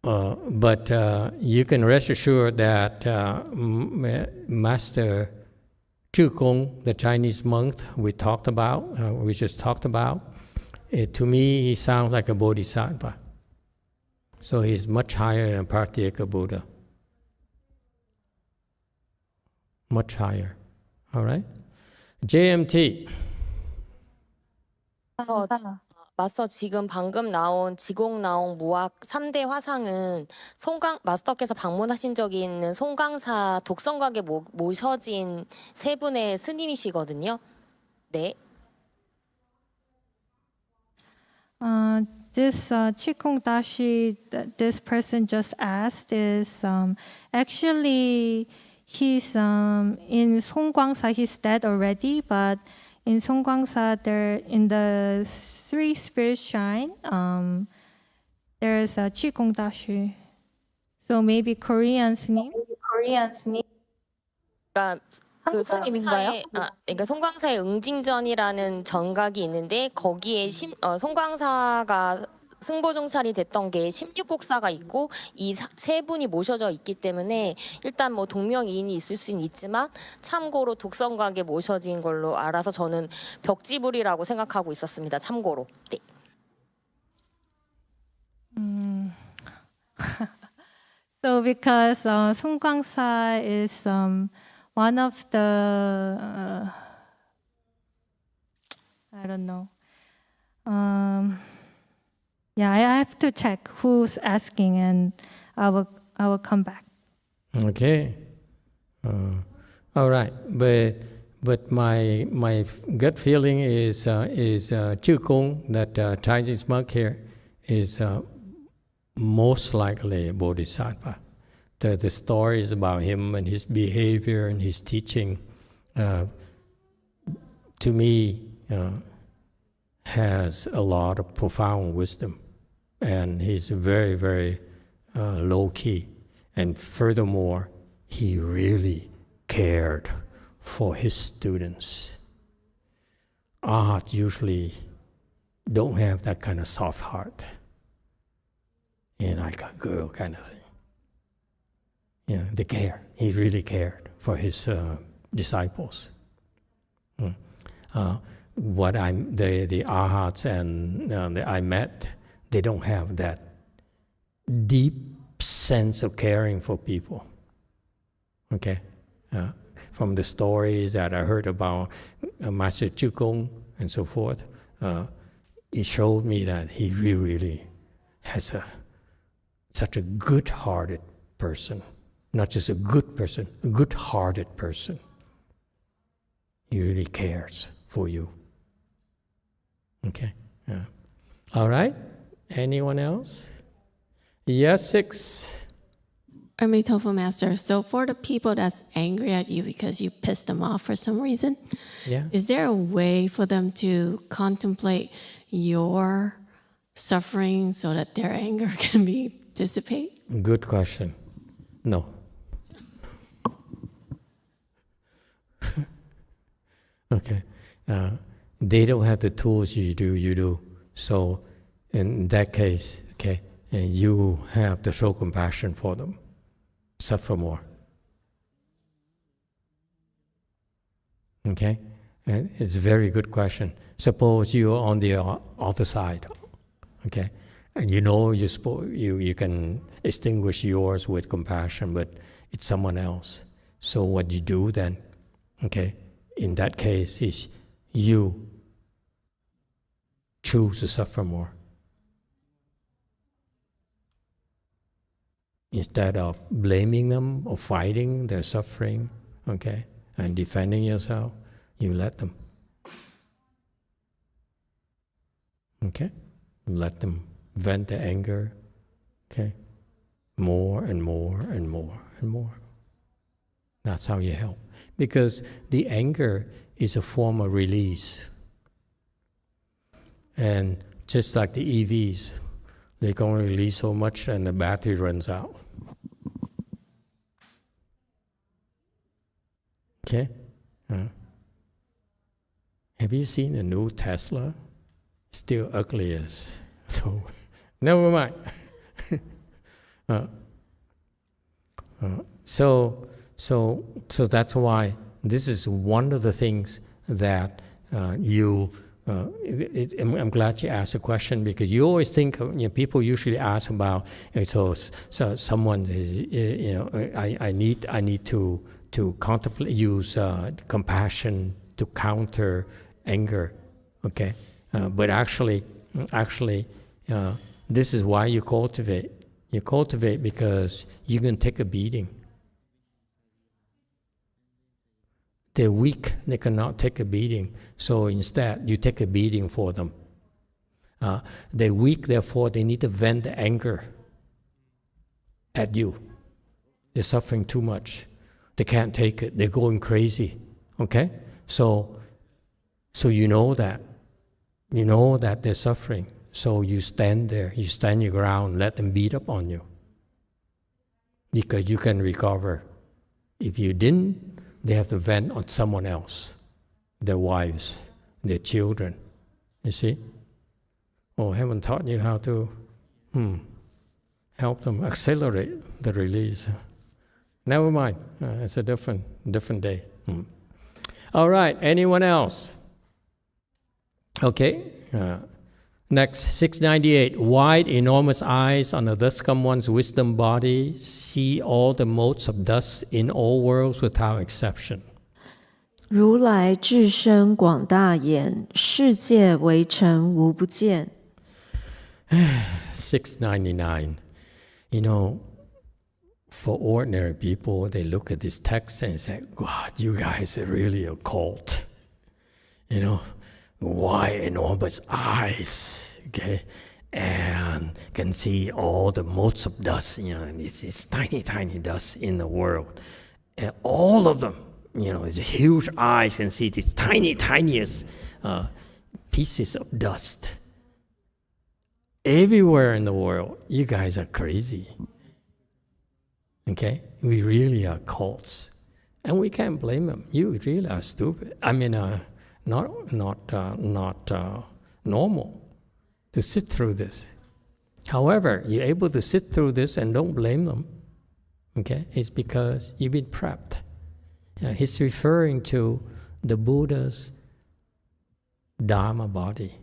But you can rest assured that Master Zhi Gong, the Chinese monk we just talked about, to me he sounds like a bodhisattva. So he's much higher than Pratyeka Buddha. Much higher. All right? JMT. 마스터 지금 방금 나온 지공 나온 무학 3대 화상은 마스터께서 방문하신 적이 있는 송강사 독성각에 모셔진 세 분의 스님이시거든요. 네. This Chikung Dashi, this person just asked, is actually he's in Songgwangsa. He's dead already, but in Songgwangsa, there in the Three Spirits Shrine, there's a Chikung Dashi. So maybe Korean s님. 그러니까 그러니까 송광사의 응징전이라는 전각이 있는데 거기에 송광사가 승보종찰이 됐던 게 16국사가 있고 이 세 분이 모셔져 있기 때문에 일단 뭐 동명이인이 있을 수는 있지만 참고로 독성각에 모셔진 걸로 알아서 저는 벽지불이라고 생각하고 있었습니다. 참고로. 네. So because 송광사 is one of the I don't know. Yeah, I have to check who's asking, and I will come back. Okay. All right, but my gut feeling is Zhi Gong, that Chinese monk here, is most likely a bodhisattva. The stories about him and his behavior and his teaching, to to me, has a lot of profound wisdom, and he's very, very low key. And furthermore, he really cared for his students. Arhats usually don't have that kind of soft heart, like a girl kind of thing. They care. He really cared for his disciples. The Arhats and that I met, they don't have that deep sense of caring for people. Okay, from the stories that I heard about Master Chukung and so forth, it showed me that he really has such a good-hearted person. Not just a good person, a good-hearted person. He really cares for you. Okay? All right? Anyone else? Yes, 6. Emitofuo Master, so for the people that's angry at you because you pissed them off for some reason, is there a way for them to contemplate your suffering so that their anger can be dissipate? Good question. No. Okay. They don't have the tools you do. So in that case, okay, and you have to show compassion for them. Suffer more. Okay? And it's a very good question. Suppose you're on the other side, okay? And you can extinguish yours with compassion, but it's someone else. So what you do then, okay, in that case is you choose to suffer more. Instead of blaming them or fighting their suffering, okay, and defending yourself, you let them. Okay? Let them vent their anger, okay? More and more and more and more. That's how you help. Because the anger is a form of release. And just like the EVs, they can only release so much and the battery runs out. Okay? Have you seen a new Tesla? Still ugly as so. Never mind. So that's why this is one of the things that I'm glad you asked the question, because you always think, people usually ask about, so someone is, I need to contemplate, use compassion to counter anger, okay? But actually, this is why you cultivate. You cultivate because you can take a beating. They're weak, they cannot take a beating. So instead, you take a beating for them. They're weak, therefore they need to vent the anger at you. They're suffering too much. They can't take it, they're going crazy, okay? So you know that. You know that they're suffering. So you stand there, you stand your ground, let them beat up on you. Because you can recover. If you didn't, they have to vent on someone else, their wives, their children. You see? Oh, I haven't taught you how to help them accelerate the release. Never mind. It's a different day. All right. Anyone else? Okay. Next, 698. Wide, enormous eyes on the thus-come one's wisdom body see all the motes of dust in all worlds without exception. 如来智深广大眼，世界为尘无不见。699. For ordinary people, they look at this text and say, God, you guys are really a cult. Wide, enormous eyes, okay? And can see all the motes of dust, it's tiny, tiny dust in the world. And all of them his huge eyes can see these tiniest pieces of dust. Everywhere in the world, you guys are crazy. Okay? We really are cults. And we can't blame them. You really are stupid. I mean, not normal to sit through this. However, you're able to sit through this and don't blame them. Okay? It's because you've been prepped. He's referring to the Buddha's Dharma body.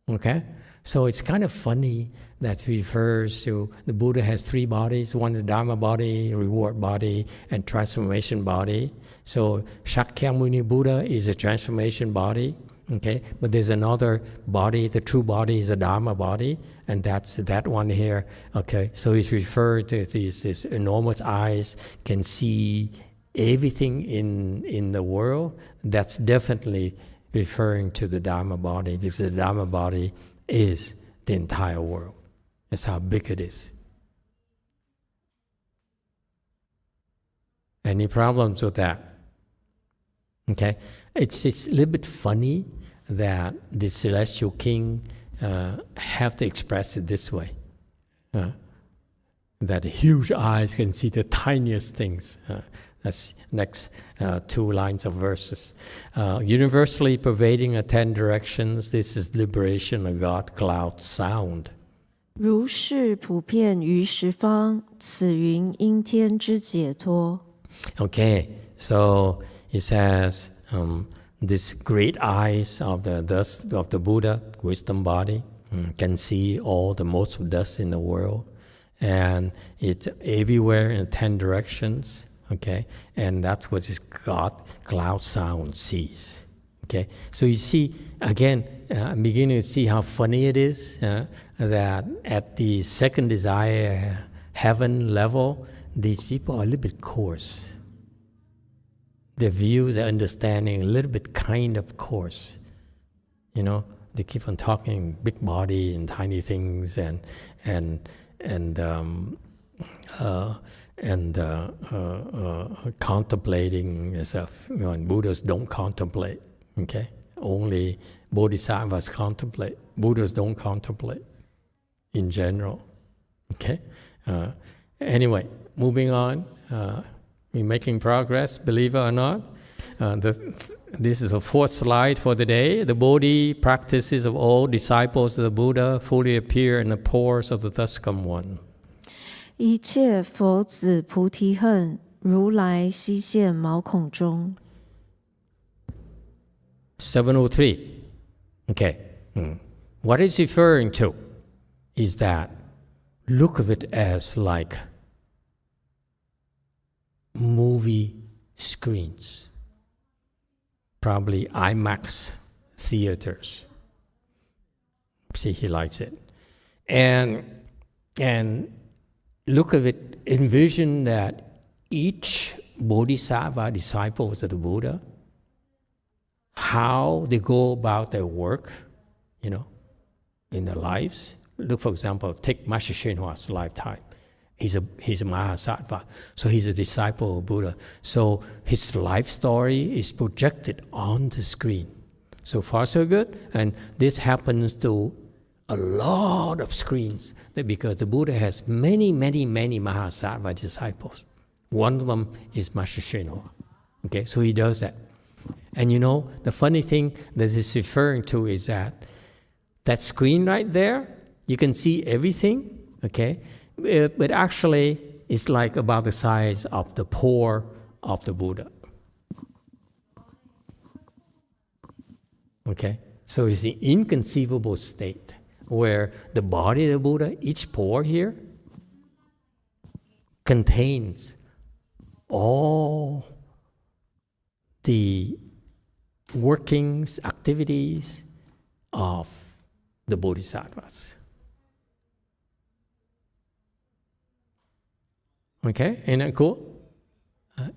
Okay? So it's kind of funny that refers to the Buddha has three bodies. One is Dharma body, reward body, and transformation body. So Shakyamuni Buddha is a transformation body. Okay? But there's another body, the true body is a Dharma body, and that's that one here. Okay? So he's referred to these enormous eyes, can see everything in the world. That's definitely referring to the Dharma body, because the Dharma body is the entire world. That's how big it is. Any problems with that? Okay? It's a little bit funny that the celestial king have to express it this way. That huge eyes can see the tiniest things. That's next 2 lines of verses. Universally pervading the 10 directions, this is liberation of God, cloud sound. 如是普遍于十方，此云阴天之解脱。 Okay, so it says these great eyes of the dust of the Buddha, wisdom body, can see all the most of dust in the world, and it's everywhere in 10 directions. Okay, and that's what is God, cloud sound sees. Okay, so you see, again, I'm beginning to see how funny it is that at the second desire heaven level, these people are a little bit coarse. Their views, their understanding, a little bit kind of coarse. You know, they keep on talking big body and tiny things and contemplating stuff. You know, and Buddhas don't contemplate. Okay, only Bodhisattvas contemplate. Buddhas don't contemplate in general. Okay. Anyway, moving on. We're making progress, believe it or not. This is the 4th slide for the day. The Bodhi practices of all disciples of the Buddha fully appear in the pores of the Duskam One. 一切佛子菩提恨，如来悉现毛孔中。 703. Okay. What it's referring to is that look of it as like movie screens, probably IMAX theaters. See, he likes it. And look of it, envision that each Bodhisattva disciples of the Buddha, how they go about their work, you know, in their lives. Look, for example, take Master Hsuanhua's lifetime. He's a Mahasattva, so he's a disciple of Buddha. So his life story is projected on the screen. So far, so good. And this happens to a lot of screens, because the Buddha has many Mahasattva disciples. One of them is Master Hsuanhua. Okay, so he does that. And you know, the funny thing that it's referring to is that screen right there, you can see everything, okay? But actually, it's like about the size of the pore of the Buddha. Okay? So it's the inconceivable state where the body of the Buddha, each pore here, contains all the workings, activities of the Bodhisattvas. Okay, isn't that cool?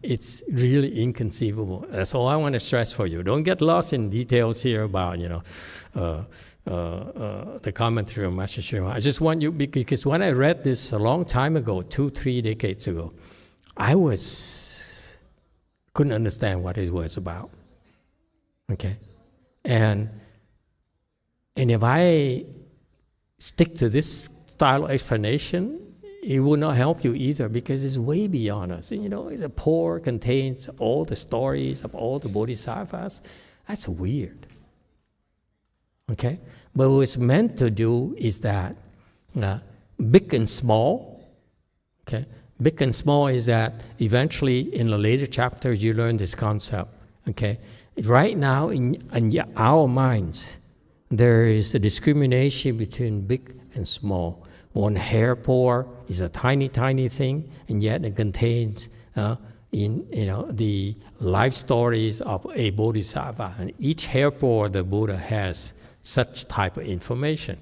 It's really inconceivable. That's all I want to stress for you. Don't get lost in details here about, you know, the commentary of Master Hsuanhua. I just want you, because when I read this a long time ago, 2-3 decades ago, I couldn't understand what it was about. Okay? And if I stick to this style of explanation, it will not help you either, because it's way beyond us. You know, the Pour contains all the stories of all the bodhisattvas. That's weird. Okay? But what it's meant to do is that big and small, okay? Big and small is that eventually in the later chapters you learn this concept, okay? Right now in our minds, there is a discrimination between big and small. One hair pore is a tiny, tiny thing, and yet it contains the life stories of a bodhisattva. And each hair pore the Buddha has such type of information.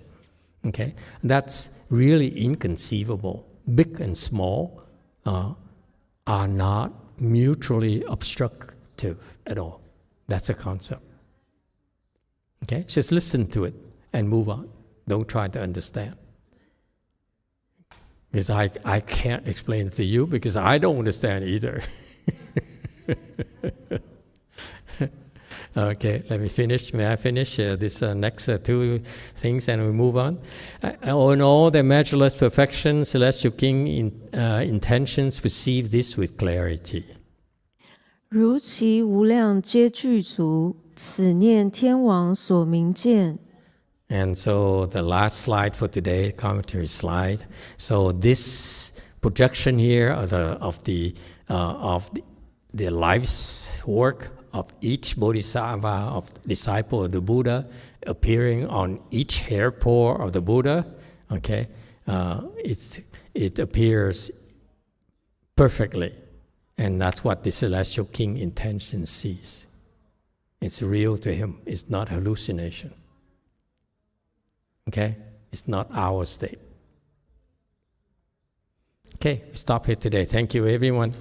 Okay, that's really inconceivable. Big and small are not mutually obstructive at all. That's a concept. Okay, just listen to it and move on. Don't try to understand. Because I can't explain it to you, because I don't understand either. Okay, let me finish. May I finish this next two things and we move on? In all the measureless perfection, Celestial King intentions perceive this with clarity. 如其无量皆具足，此念天王所明见。 And so the last slide for today, commentary slide. So this projection here of the life's work of each bodhisattva, of disciple of the Buddha, appearing on each hair pore of the Buddha, okay, it appears perfectly. And that's what the Celestial King intention sees. It's real to him. It's not hallucination. Okay? It's not our state. Okay, stop here today. Thank you, everyone.